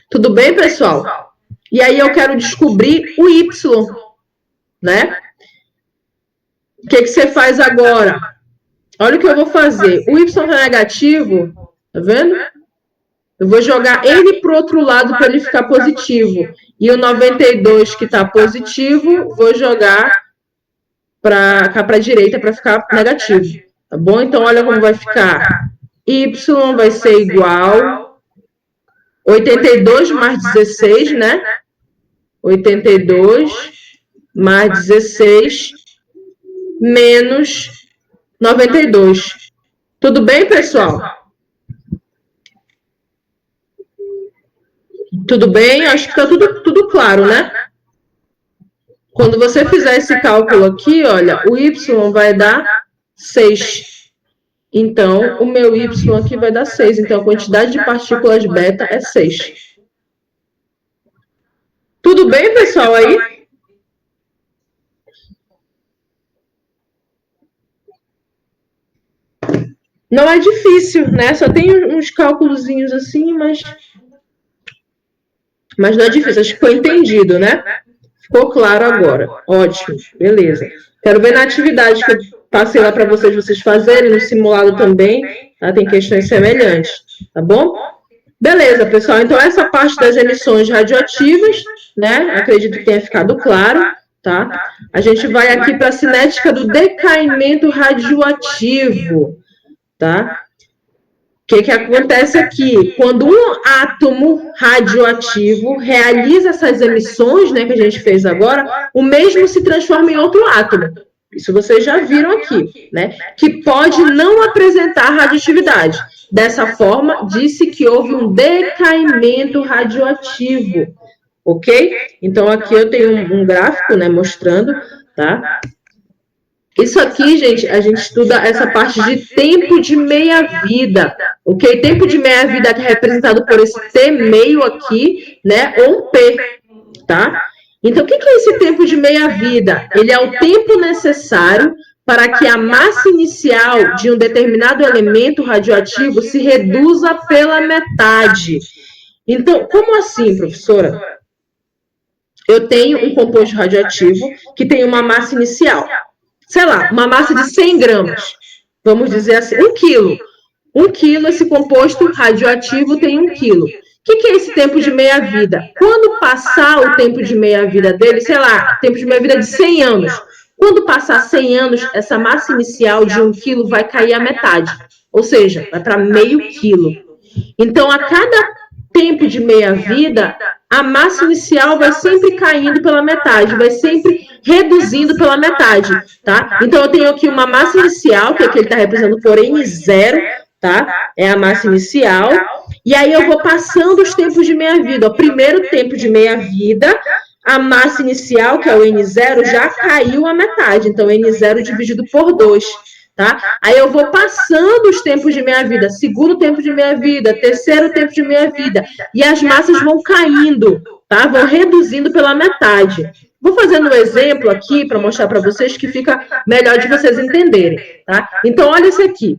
Tudo bem, pessoal? E aí eu quero descobrir o y, né? O que você faz agora? Olha o que eu vou fazer. O y está negativo, tá vendo? Eu vou jogar ele para o outro lado para ele ficar positivo. E o 92 que está positivo, vou jogar para cá para a direita para ficar negativo. Tá bom? Então, olha como vai ficar. Y vai ser igual 82 mais 16, né? 82 mais 16 menos 92. Tudo bem, pessoal? Tudo bem? Acho que está tudo claro, né? Quando você fizer esse cálculo aqui, olha, o y vai dar 6. Então, o meu y aqui vai dar 6. Então, a quantidade de partículas beta é 6. Tudo bem, pessoal, aí? Não é difícil, né? Só tem uns cálculozinhos assim, mas não é difícil. Acho que foi entendido, né? Ficou claro agora. Ótimo, beleza. Quero ver na atividade que eu passei lá para vocês fazerem, no simulado também, tá? Tem questões semelhantes, tá bom? Beleza, pessoal. Então, essa parte das emissões radioativas, né? Acredito que tenha ficado claro, tá? A gente vai aqui para a cinética do decaimento radioativo, tá? O que acontece aqui? Quando um átomo radioativo realiza essas emissões, né, que a gente fez agora, o mesmo se transforma em outro átomo. Isso vocês já viram aqui, né? Que pode não apresentar radioatividade. Dessa forma, disse que houve um decaimento radioativo, ok? Então, aqui eu tenho um gráfico, né, mostrando, tá? Isso aqui, gente, a gente estuda essa parte de tempo de meia-vida, ok? Tempo de meia-vida é representado por esse T meio aqui, né? Ou um P, tá? Então, o que é esse tempo de meia-vida? Ele é o tempo necessário para que a massa inicial de um determinado elemento radioativo se reduza pela metade. Então, como assim, professora? Eu tenho um composto radioativo que tem uma massa inicial. Sei lá, uma massa de 100 gramas, vamos dizer assim, 1 quilo. 1 quilo, esse composto radioativo tem 1 quilo. O que é esse tempo de meia-vida? Quando passar o tempo de meia-vida dele, sei lá, tempo de meia-vida de 100 anos. Quando passar 100 anos, essa massa inicial de 1 quilo vai cair à metade. Ou seja, vai para meio quilo. Então, a cada tempo de meia-vida, a massa inicial vai sempre caindo pela metade, vai sempre reduzindo pela metade, tá? Então, eu tenho aqui uma massa inicial, que ele está representando por N0, tá? É a massa inicial. E aí, eu vou passando os tempos de meia-vida. O primeiro tempo de meia-vida, a massa inicial, que é o N0, já caiu a metade. Então, N0 dividido por 2. Tá? Aí eu vou passando os tempos de meia-vida, segundo tempo de meia-vida, terceiro tempo de meia-vida, e as massas vão caindo, tá? Vão reduzindo pela metade. Vou fazendo um exemplo aqui para mostrar para vocês que fica melhor de vocês entenderem, tá? Então, olha isso aqui.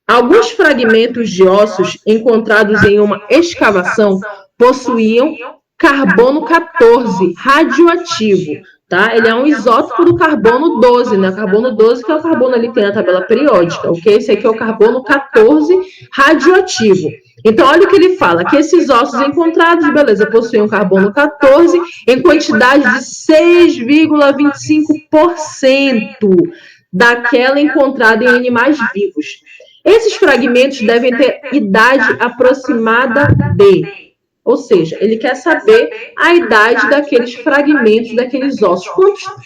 Alguns fragmentos de ossos encontrados em uma escavação possuíam carbono 14 radioativo. tá? Ele é um isótopo do carbono 12, né? O carbono 12 que é o carbono ali que tem na tabela periódica, ok? Esse aqui é o carbono 14 radioativo. Então, olha o que ele fala, que esses ossos encontrados, beleza, possuem um carbono 14 em quantidade de 6,25% daquela encontrada em animais vivos. Esses fragmentos devem ter idade aproximada de... Ou seja, ele quer saber a idade daqueles fragmentos, daqueles ossos,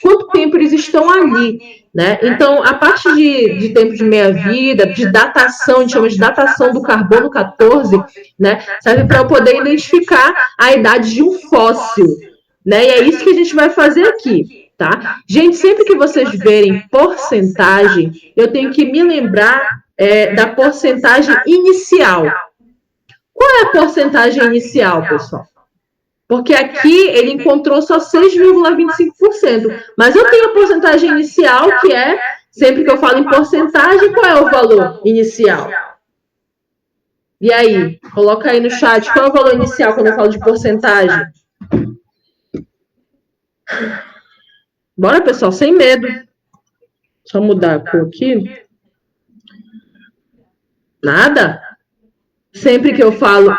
quanto tempo eles estão ali, né? Então, a parte de tempo de meia-vida, de datação, a gente chama de datação do carbono 14, né? Serve para eu poder identificar a idade de um fóssil, né? E é isso que a gente vai fazer aqui, tá? Gente, sempre que vocês verem porcentagem, eu tenho que me lembrar da porcentagem inicial. Qual é a porcentagem inicial, pessoal? Porque aqui ele encontrou só 6,25%. Mas eu tenho a porcentagem inicial, que é, sempre que eu falo em porcentagem, qual é o valor inicial? E aí? Coloca aí no chat, qual é o valor inicial quando eu falo de porcentagem? Bora, pessoal, sem medo. Só mudar a cor aqui. Nada? Sempre que eu falo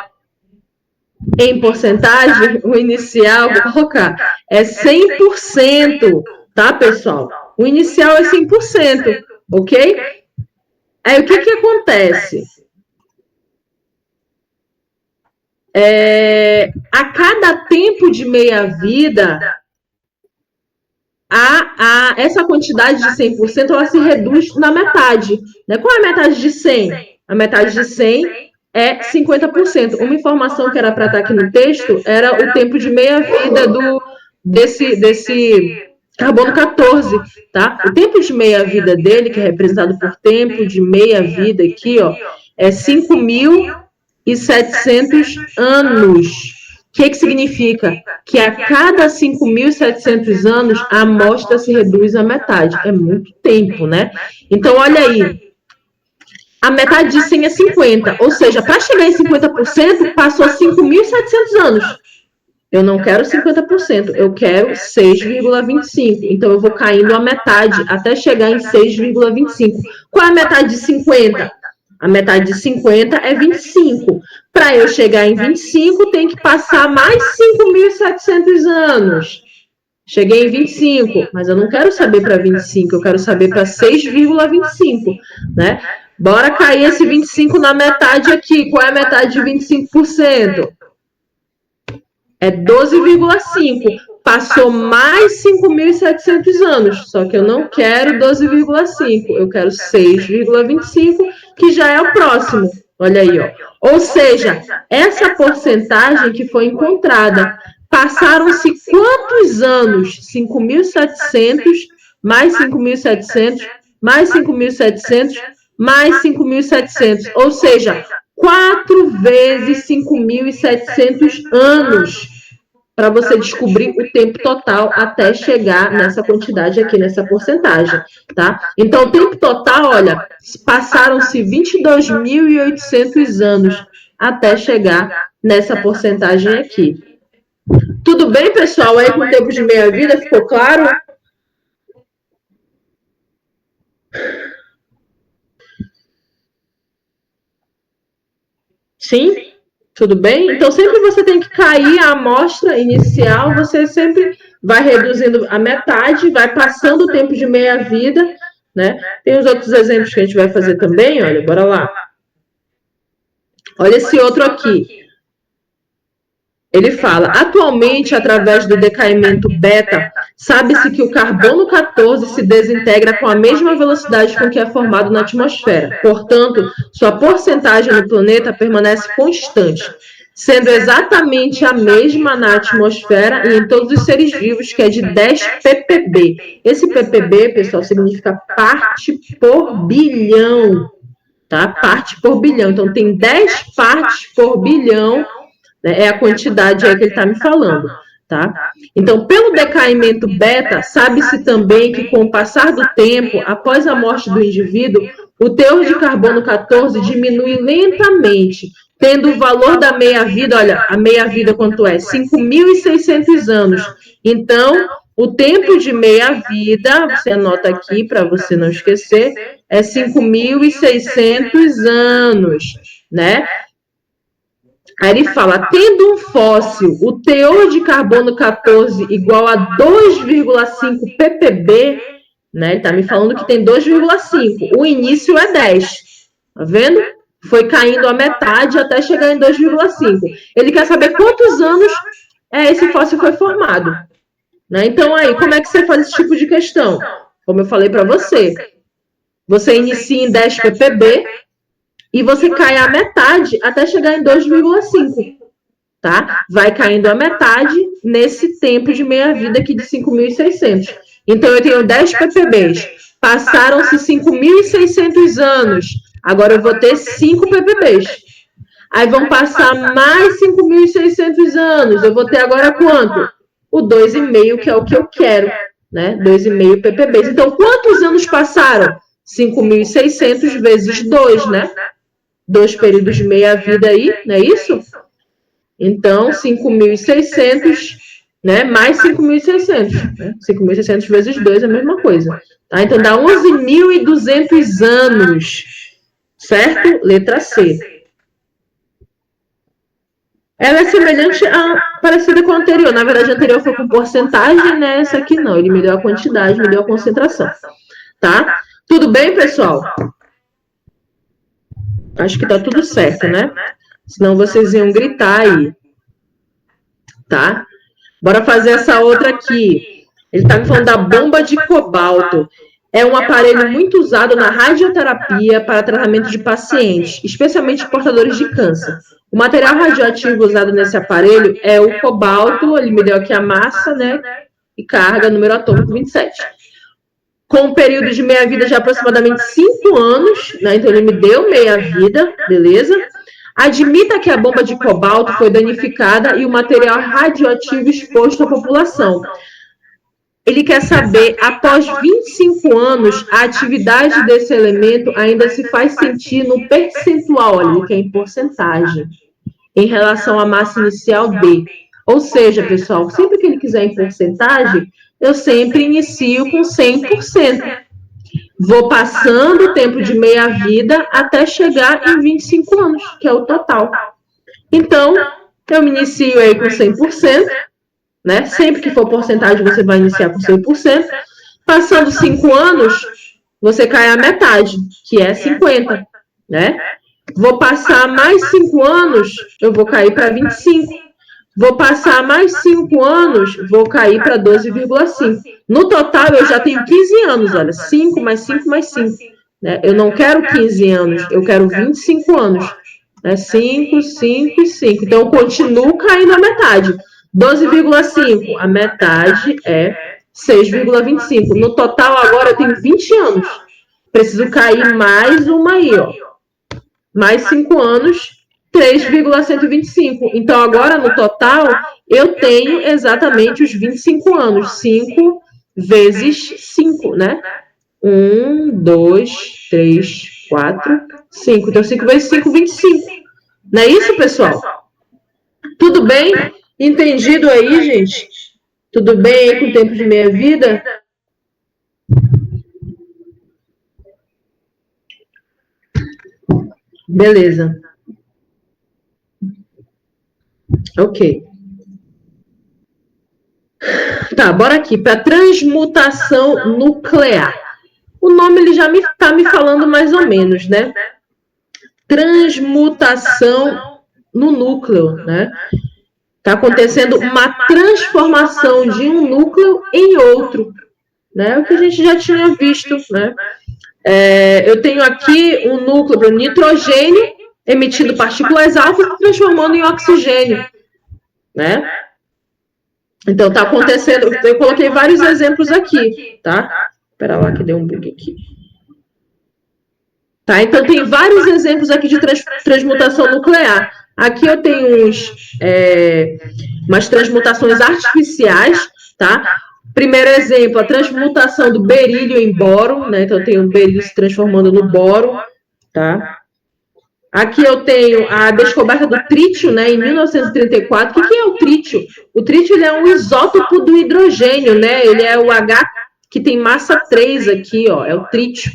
em porcentagem, o inicial, vou colocar, é 100%, tá, pessoal? O inicial é 100%, ok? Aí, o que acontece? A cada tempo de meia-vida, essa quantidade de 100%, ela se reduz na metade, né? Qual é a metade de 100? A metade de 100 é 50%. Uma informação que era para estar aqui no texto era o tempo de meia-vida desse carbono 14, tá? O tempo de meia-vida dele, que é representado por tempo de meia-vida aqui, ó, é 5.700 anos. O que significa? Que a cada 5.700 anos, a amostra se reduz à metade. É muito tempo, né? Então, olha aí. A metade de 100 é 50, ou seja, para chegar em 50%, passou 5.700 anos. Eu não quero 50%, eu quero 6,25. Então, eu vou caindo a metade até chegar em 6,25. Qual é a metade de 50? A metade de 50 é 25. Para eu chegar em 25, tem que passar mais 5.700 anos. Cheguei em 25, mas eu não quero saber para 25, eu quero saber para 6,25, né? Bora cair esse 25 na metade aqui. Qual é a metade de 25%? É 12,5. Passou mais 5.700 anos. Só que eu não quero 12,5. Eu quero 6,25, que já é o próximo. Olha aí, ó. Ou seja, essa porcentagem que foi encontrada, passaram-se quantos anos? 5.700, mais 5.700, mais 5.700, mais 5.700, ou seja, 4 vezes 5.700 anos para você descobrir o tempo total até chegar nessa quantidade aqui, nessa porcentagem, tá? Então, o tempo total, olha, passaram-se 22.800 anos até chegar nessa porcentagem aqui. Tudo bem, pessoal? Aí, com o tempo de meia-vida, ficou claro? Sim? Tudo bem? Então, sempre você tem que cair a amostra inicial, você sempre vai reduzindo a metade, vai passando o tempo de meia-vida, né? Tem os outros exemplos que a gente vai fazer também, olha, bora lá. Olha esse outro aqui. Ele fala, atualmente, através do decaimento beta, sabe-se que o carbono 14 se desintegra com a mesma velocidade com que é formado na atmosfera. Portanto, sua porcentagem no planeta permanece constante, sendo exatamente a mesma na atmosfera e em todos os seres vivos, que é de 10 ppb. Esse ppb, pessoal, significa parte por bilhão, tá? Parte por bilhão. Então, tem 10 partes por bilhão, é a quantidade aí que ele está me falando, tá? Então, pelo decaimento beta, sabe-se também que com o passar do tempo, após a morte do indivíduo, o teor de carbono 14 diminui lentamente, tendo o valor da meia-vida, olha, a meia-vida quanto é? 5.600 anos. Então, O tempo de meia-vida, você anota aqui para você não esquecer, é 5.600 anos, né? Aí ele fala, tendo um fóssil, o teor de carbono 14 igual a 2,5 ppb, né? Ele está me falando que tem 2,5. O início é 10. Tá vendo? Foi caindo a metade até chegar em 2,5. Ele quer saber quantos anos esse fóssil foi formado. Né? Então, aí, como é que você faz esse tipo de questão? Como eu falei para você, você inicia em 10 ppb e você cai a metade até chegar em 2,5. Tá? Vai caindo a metade nesse tempo de meia-vida aqui de 5.600. Então, eu tenho 10 ppbs. Passaram-se 5.600 anos. Agora eu vou ter 5 ppbs. Aí vão passar mais 5.600 anos. Eu vou ter agora quanto? O 2,5, que é o que eu quero, né? 2,5 ppbs. Então, quantos anos passaram? 5.600 vezes 2, né? 2 períodos de meia-vida aí, não é isso? Então, 5.600, né? Mais 5.600. Né? 5.600 vezes 2 é a mesma coisa. Tá? Então, dá 11.200 anos. Certo? Letra C. Ela é semelhante parecida com a anterior. Na verdade, a anterior foi com porcentagem, né? Essa aqui não. Ele me deu a quantidade, me deu a concentração. Tá? Tudo bem, pessoal? Acho que tá tudo certo, né? Senão vocês iam gritar aí. Tá? Bora fazer essa outra aqui. Ele tá me falando da bomba de cobalto. É um aparelho muito usado na radioterapia para tratamento de pacientes, especialmente portadores de câncer. O material radioativo usado nesse aparelho é o cobalto, ele me deu aqui a massa, né? E carga, número atômico 27. Com um período de meia-vida de aproximadamente 5 anos, né? Então ele me deu meia-vida, beleza? Admita que a bomba de cobalto foi danificada e o material radioativo exposto à população. Ele quer saber, após 25 anos, a atividade desse elemento ainda se faz sentir no percentual, olha, ele quer em porcentagem, em relação à massa inicial D. Ou seja, pessoal, sempre que ele quiser em porcentagem, eu sempre inicio com 100%. Vou passando o tempo de meia-vida até chegar em 25 anos, que é o total. Então, eu me inicio aí com 100%. Né? Sempre que for porcentagem, você vai iniciar com 100%. Passando 5 anos, você cai a metade, que é 50%. Né? Vou passar mais 5 anos, eu vou cair para 25%. Vou passar mais 5 anos, vou cair para 12,5%. No total, eu já tenho 15 anos, olha, 5 mais 5 mais 5. Né? Eu não quero 15 anos, eu quero 25 anos. Né? 5, 5 e 5. Então, eu continuo caindo a metade. 12,5, a metade é 6,25. No total, agora eu tenho 20 anos. Preciso cair mais uma aí, ó. Mais 5 anos, 3,125. Então, agora, no total, eu tenho exatamente os 25 anos. 5 vezes 5, né? 1, 2, 3, 4, 5. Então, 5 vezes 5, 25. Não é isso, pessoal? Tudo bem? Entendido aí, gente? Tudo bem aí com o tempo de meia-vida? Beleza. Ok. Tá, bora aqui. Para transmutação nuclear. O nome ele já está me falando mais ou menos, né? Transmutação no núcleo, né? Está acontecendo uma transformação de um núcleo em outro, né? O que a gente já tinha visto, né? Eu tenho aqui um núcleo para nitrogênio emitindo partículas alfa e transformando em oxigênio, né? Então, está acontecendo... Eu coloquei vários exemplos aqui, tá? Espera lá que deu um bug aqui. Tá? Então, tem vários exemplos aqui de transmutação nuclear. Aqui eu tenho umas transmutações artificiais, tá? Primeiro exemplo, a transmutação do berílio em boro, né? Então, eu tenho o berílio se transformando no boro, tá? Aqui eu tenho a descoberta do trítio, né, em 1934. O que é o trítio? O trítio ele é um isótopo do hidrogênio, né? Ele é o H que tem massa 3 aqui, ó, é o trítio,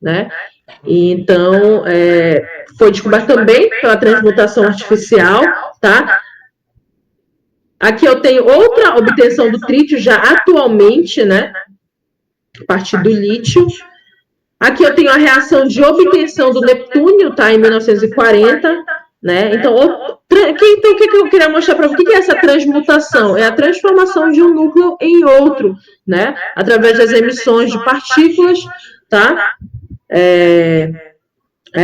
né? E então, foi descoberto também pela transmutação artificial, tá? Aqui eu tenho outra obtenção do trítio já atualmente, né? A partir do lítio. Aqui eu tenho a reação de obtenção do neptúnio, tá? Em 1940, né? Então, o que eu queria mostrar para vocês? O que é essa transmutação? É a transformação de um núcleo em outro, né? Através das emissões de partículas, tá?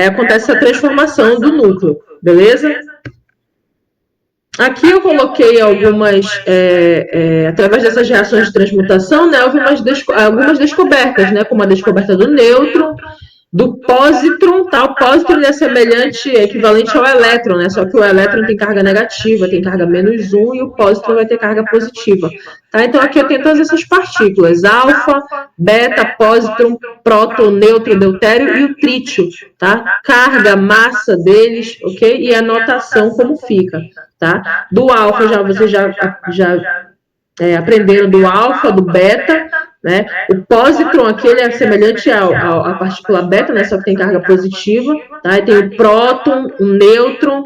Acontece a transformação do núcleo, beleza? Aqui eu coloquei algumas, através dessas reações de transmutação, né, houve algumas descobertas, né, como a descoberta do nêutron, do pósitron, tá? O pósitron é semelhante, equivalente ao elétron, né? Só que o elétron tem carga negativa, tem carga -1, e o pósitron vai ter carga positiva. Tá? Então aqui eu tenho todas essas partículas, alfa, beta, pósitron, próton, nêutron, deutério e o trítio, tá? Carga, massa deles, ok? E a notação como fica, tá? Do alfa, vocês já aprenderam do alfa, do beta, né? O pósitron aqui ele é semelhante à partícula beta, né? Só que tem carga positiva, tá? E tem o próton, o nêutron,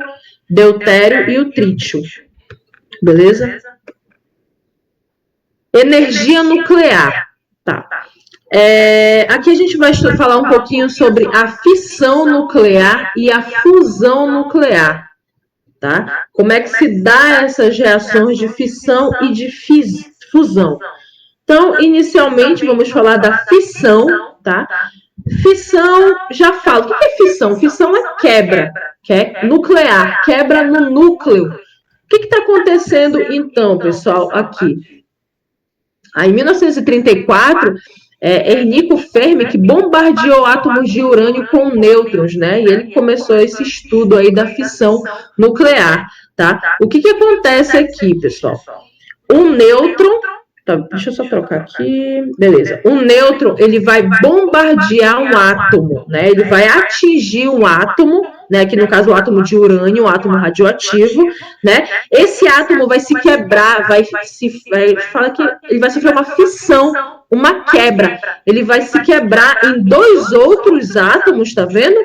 deutério e o trítio, beleza? Energia nuclear, tá? Aqui a gente vai falar um pouquinho sobre a fissão nuclear e a fusão nuclear, tá? Como é que se dá essas reações de fissão e de fusão? Então, inicialmente, vamos falar da fissão, tá? Fissão, já falo. O que é fissão? Fissão é quebra, que é nuclear, quebra no núcleo. O que está acontecendo, então, pessoal, aqui? Aí, em 1934, Enrico Fermi, que bombardeou átomos de urânio com nêutrons, né? E ele começou esse estudo aí da fissão nuclear, tá? O que acontece aqui, pessoal? Um nêutron... Tá, deixa eu só trocar aqui. Beleza. O nêutron, ele vai bombardear um átomo, né? Ele vai atingir um átomo, né? Aqui no caso o átomo de urânio, um átomo radioativo, né? Esse átomo vai se quebrar, fala que ele vai sofrer uma fissão, uma quebra. Ele vai se quebrar em dois outros átomos, tá vendo?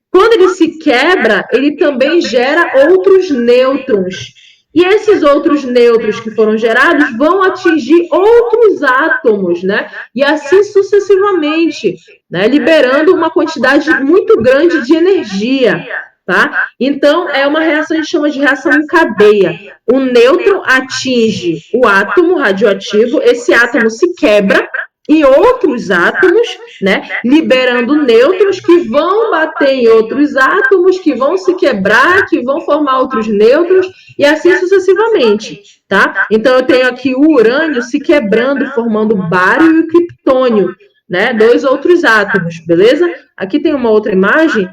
Quando ele se quebra, ele também gera outros nêutrons. E esses outros nêutrons que foram gerados vão atingir outros átomos, né? E assim sucessivamente, né? Liberando uma quantidade muito grande de energia, tá? Então, é uma reação, a gente chama de reação em cadeia. O nêutron atinge o átomo radioativo, esse átomo se quebra em outros átomos, né, liberando nêutrons que vão bater em outros átomos, que vão se quebrar, que vão formar outros nêutrons, e assim sucessivamente, tá? Então, eu tenho aqui o urânio se quebrando, formando o bário e o criptônio, né, dois outros átomos, beleza? Aqui tem uma outra imagem,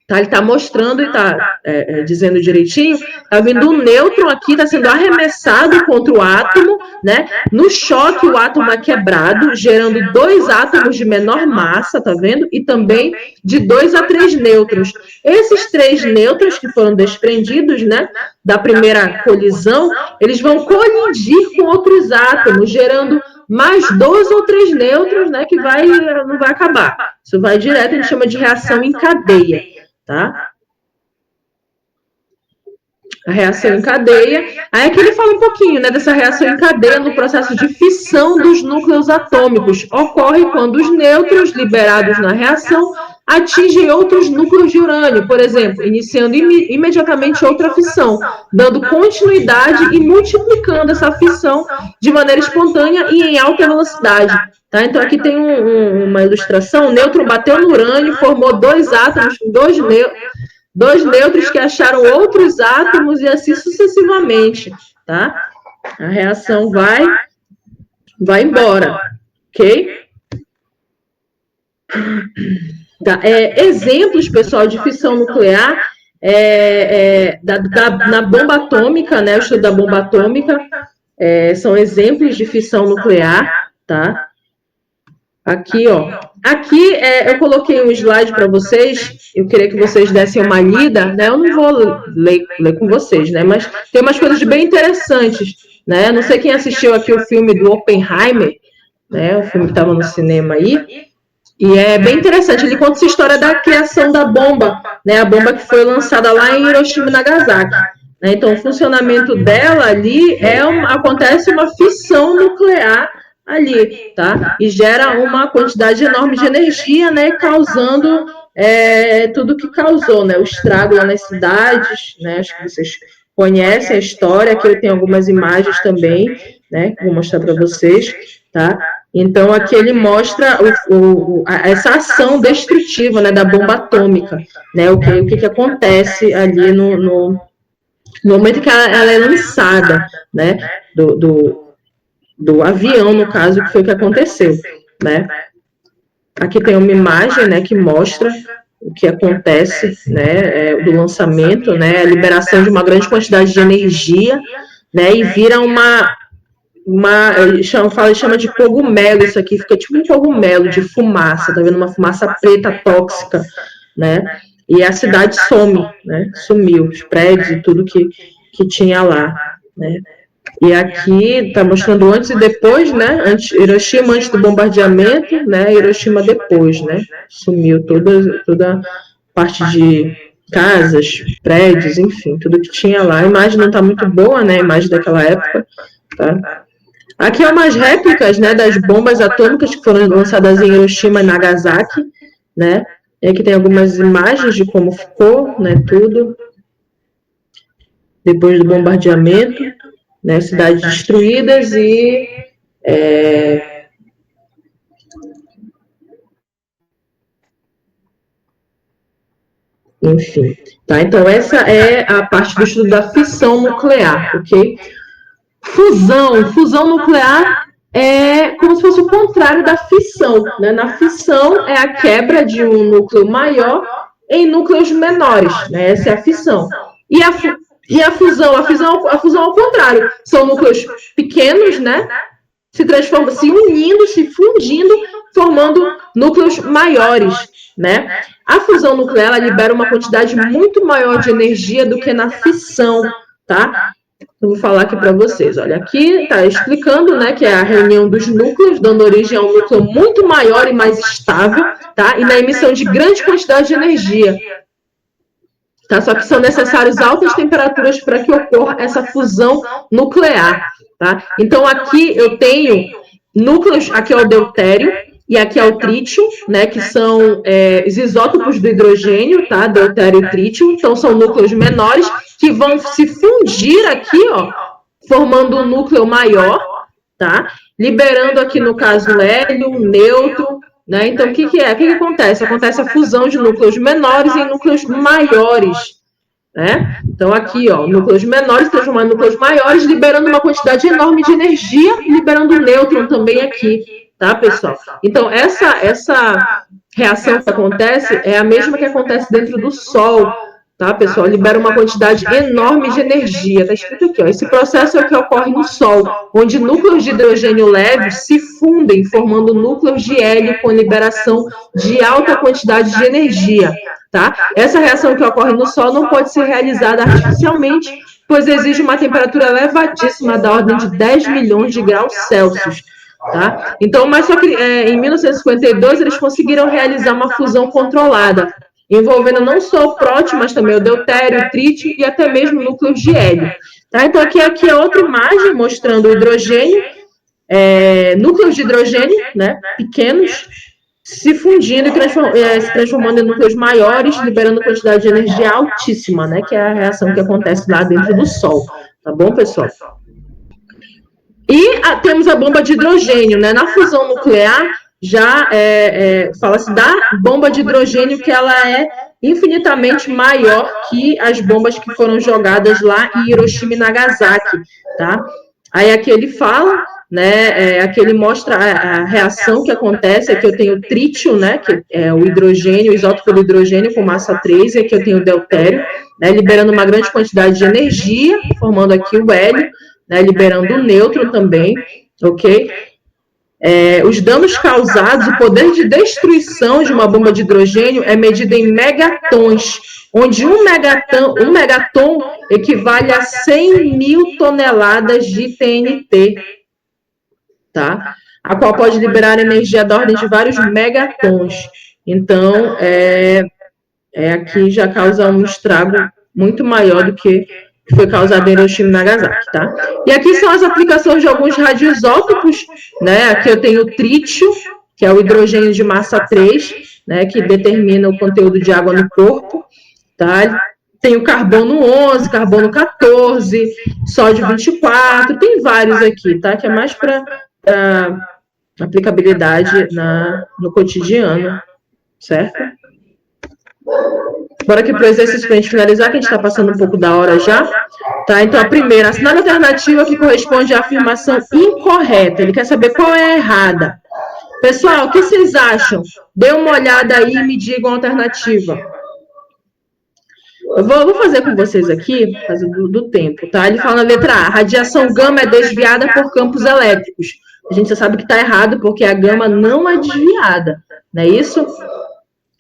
tá? Ele está mostrando e está dizendo direitinho, está vindo um nêutron aqui, está sendo arremessado contra o átomo, né? No choque, o átomo é quebrado, gerando dois átomos de menor massa, tá vendo? E também de 2 a 3 nêutrons. Esses 3 nêutrons que foram desprendidos, né, da primeira colisão, eles vão colidir com outros átomos, gerando mais 2 ou 3 nêutrons, né, que não vai acabar. Isso vai direto, a gente chama de reação em cadeia. Tá? A reação em cadeia. Aí aqui ele fala um pouquinho, né, dessa reação em cadeia no processo de fissão dos núcleos atômicos. Ocorre quando os nêutrons liberados na reação atingem outros núcleos de urânio, por exemplo, iniciando imediatamente outra fissão, dando continuidade e multiplicando essa fissão de maneira espontânea e em alta velocidade. Tá? Então aqui tem uma ilustração, o nêutron bateu no urânio, formou dois átomos com dois nêutrons que acharam outros átomos e assim sucessivamente, tá? A reação vai embora, ok? Tá. Exemplos, pessoal, de fissão nuclear na bomba atômica, né? O estudo da bomba atômica são exemplos de fissão nuclear, tá? Aqui, ó. Aqui eu coloquei um slide para vocês. Eu queria que vocês dessem uma lida, né? Eu não vou ler com vocês, né? Mas tem umas coisas bem interessantes, né? Não sei quem assistiu aqui o filme do Oppenheimer, né? O filme que estava no cinema aí. E é bem interessante. Ele conta essa história da criação da bomba, né? A bomba que foi lançada lá em Hiroshima e Nagasaki. Né? Então, o funcionamento dela ali acontece uma fissão nuclear ali, tá? E gera uma quantidade enorme de energia, né? Causando tudo que causou, né? O estrago lá nas cidades, né? Acho que vocês conhecem a história. Aqui eu tenho algumas imagens também, né? Que vou mostrar para vocês, tá? Então, aqui ele mostra essa ação destrutiva, né, da bomba atômica, né? O que acontece ali no momento que ela é lançada, né? Do avião, no caso, que foi o que aconteceu, né? Aqui tem uma imagem, né, que mostra o que acontece, né, do lançamento, né, a liberação de uma grande quantidade de energia, né, e vira chama de cogumelo, isso aqui fica tipo um cogumelo de fumaça, tá vendo? Uma fumaça preta tóxica, né? E a cidade some, né? Sumiu, os prédios e tudo que tinha lá, né? E aqui tá mostrando antes e depois, né? Hiroshima antes do bombardeamento, né? Hiroshima depois, né? Sumiu toda parte de casas, prédios, enfim, tudo que tinha lá. A imagem não tá muito boa, né? A imagem daquela época, tá? Aqui é umas réplicas, né, das bombas atômicas que foram lançadas em Hiroshima e Nagasaki, né? E aqui tem algumas imagens de como ficou, né, tudo depois do bombardeamento, né, cidades destruídas e enfim, tá? Então essa é a parte do estudo da fissão nuclear, ok? Fusão nuclear é como se fosse o contrário da fissão, né? Na fissão é a quebra de um núcleo maior em núcleos menores, né? Essa é a fissão. E a fusão ao contrário, são núcleos pequenos, né? Se unindo, se fundindo, formando núcleos maiores, né? A fusão nuclear libera uma quantidade muito maior de energia do que na fissão, tá? Eu vou falar aqui para vocês. Olha, aqui está explicando, né, que é a reunião dos núcleos, dando origem a um núcleo muito maior e mais estável, tá? E na emissão de grande quantidade de energia. Tá? Só que são necessárias altas temperaturas para que ocorra essa fusão nuclear, tá? Então, aqui eu tenho núcleos, aqui é o deutério, e aqui é o trítio, né, que são os isótopos do hidrogênio, tá? Deutério e trítio, então são núcleos menores que vão se fundir aqui, ó, formando um núcleo maior, tá? Liberando aqui, no caso, hélio, nêutron, né? Então, o que é? O que acontece? Acontece a fusão de núcleos menores em núcleos maiores, né? Então, aqui, ó, núcleos menores transformando em núcleos maiores, liberando uma quantidade enorme de energia, liberando o nêutron também aqui, tá, pessoal? Então, essa reação que acontece é a mesma que acontece dentro do Sol, tá, pessoal? Libera uma quantidade enorme de energia. Tá escrito aqui, ó. Esse processo é o que ocorre no Sol, onde núcleos de hidrogênio leves se fundem, formando núcleos de hélio com liberação de alta quantidade de energia, tá? Essa reação que ocorre no Sol não pode ser realizada artificialmente, pois exige uma temperatura elevadíssima da ordem de 10 milhões de graus Celsius. Tá? Então, mas só que em 1952 eles conseguiram realizar uma fusão controlada, envolvendo não só o próton, mas também o deutério, o trítio e até mesmo núcleos de hélio. Tá? Então, aqui é outra imagem mostrando o hidrogênio, núcleos de hidrogênio, né, pequenos, se fundindo e se transformando em núcleos maiores, liberando quantidade de energia altíssima, né, que é a reação que acontece lá dentro do Sol. Tá bom, pessoal? E temos a bomba de hidrogênio, né? Na fusão nuclear, já fala-se da bomba de hidrogênio, que ela é infinitamente maior que as bombas que foram jogadas lá em Hiroshima e Nagasaki, tá? Aí aqui ele fala, né? Aqui ele mostra a reação que acontece. Aqui eu tenho o trítio, né? Que é o hidrogênio, o isótopo do hidrogênio com massa 3, e aqui eu tenho o deutério, né? Liberando uma grande quantidade de energia, formando aqui o hélio, né, liberando o nêutron também, ok? Os danos causados, o poder de destruição de uma bomba de hidrogênio é medido em megatons, onde um megaton equivale a 100 mil toneladas de TNT, tá? A qual pode liberar energia da ordem de vários megatons. Então, aqui já causa um estrago muito maior do que foi causado em Hiroshima e Nagasaki, tá? E aqui são as aplicações de alguns radioisótopos, né? Aqui eu tenho o trítio, que é o hidrogênio de massa 3, né? Que determina o conteúdo de água no corpo, tá? Tem o carbono 11, carbono 14, sódio 24, tem vários aqui, tá? Que é mais para aplicabilidade no cotidiano, certo? Bora aqui para o exercício para a gente finalizar, que a gente está passando um pouco da hora já. Tá? Então, a primeira, assinale a alternativa que corresponde à afirmação incorreta. Ele quer saber qual é a errada. Pessoal, o que vocês acham? Dê uma olhada aí e me digam a alternativa. Eu vou fazer com vocês aqui, por causa do tempo, tá? Ele fala na letra A, radiação gama é desviada por campos elétricos. A gente já sabe que está errado, porque a gama não é desviada, não é isso?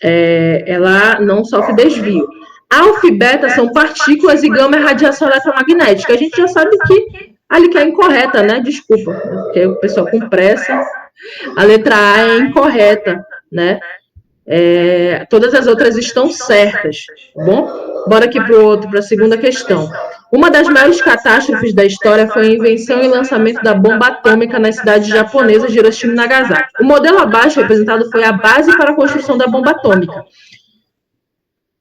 Ela não sofre desvio. Alfa e beta são partículas e gama é radiação eletromagnética. A gente já sabe que ali que é incorreta, né? Desculpa, porque o pessoal com pressa. A letra A é incorreta, né? Todas as outras estão certas, tá bom? Bora aqui para a segunda questão. Uma das maiores catástrofes da história foi a invenção e lançamento da bomba atômica nas cidades japonesas de Hiroshima e Nagasaki. O modelo abaixo representado foi a base para a construção da bomba atômica.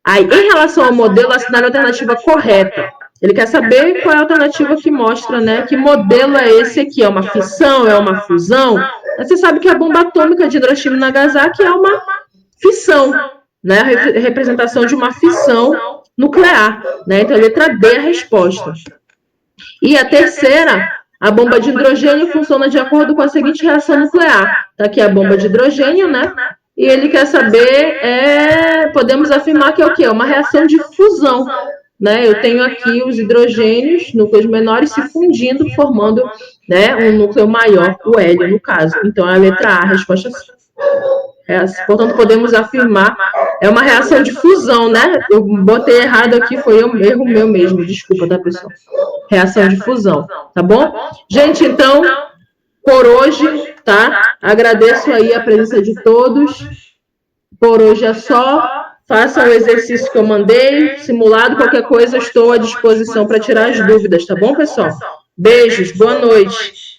Aí, em relação ao modelo, assinale a alternativa correta. Ele quer saber qual é a alternativa que mostra, né? Que modelo é esse aqui? É uma fissão? É uma fusão? Você sabe que a bomba atômica de Hiroshima e Nagasaki é uma fissão, né? A representação de uma fissão nuclear, né? Então, a letra D é a resposta. E a terceira, a bomba de hidrogênio funciona de acordo com a seguinte reação nuclear. Tá aqui a bomba de hidrogênio, né? E ele quer saber, podemos afirmar que é o quê? Uma reação de fusão, né? Eu tenho aqui os hidrogênios, núcleos menores, se fundindo, formando, né, um núcleo maior, o hélio, no caso. Então, a letra A, a resposta portanto, podemos afirmar, é uma reação de fusão, né? Eu botei errado aqui, foi um erro meu mesmo, desculpa, tá, pessoal? Reação de fusão, tá bom? Gente, então, por hoje, tá? Agradeço aí a presença de todos. Por hoje é só. Façam o exercício que eu mandei, simulado, qualquer coisa, estou à disposição para tirar as dúvidas, tá bom, pessoal? Beijos, boa noite.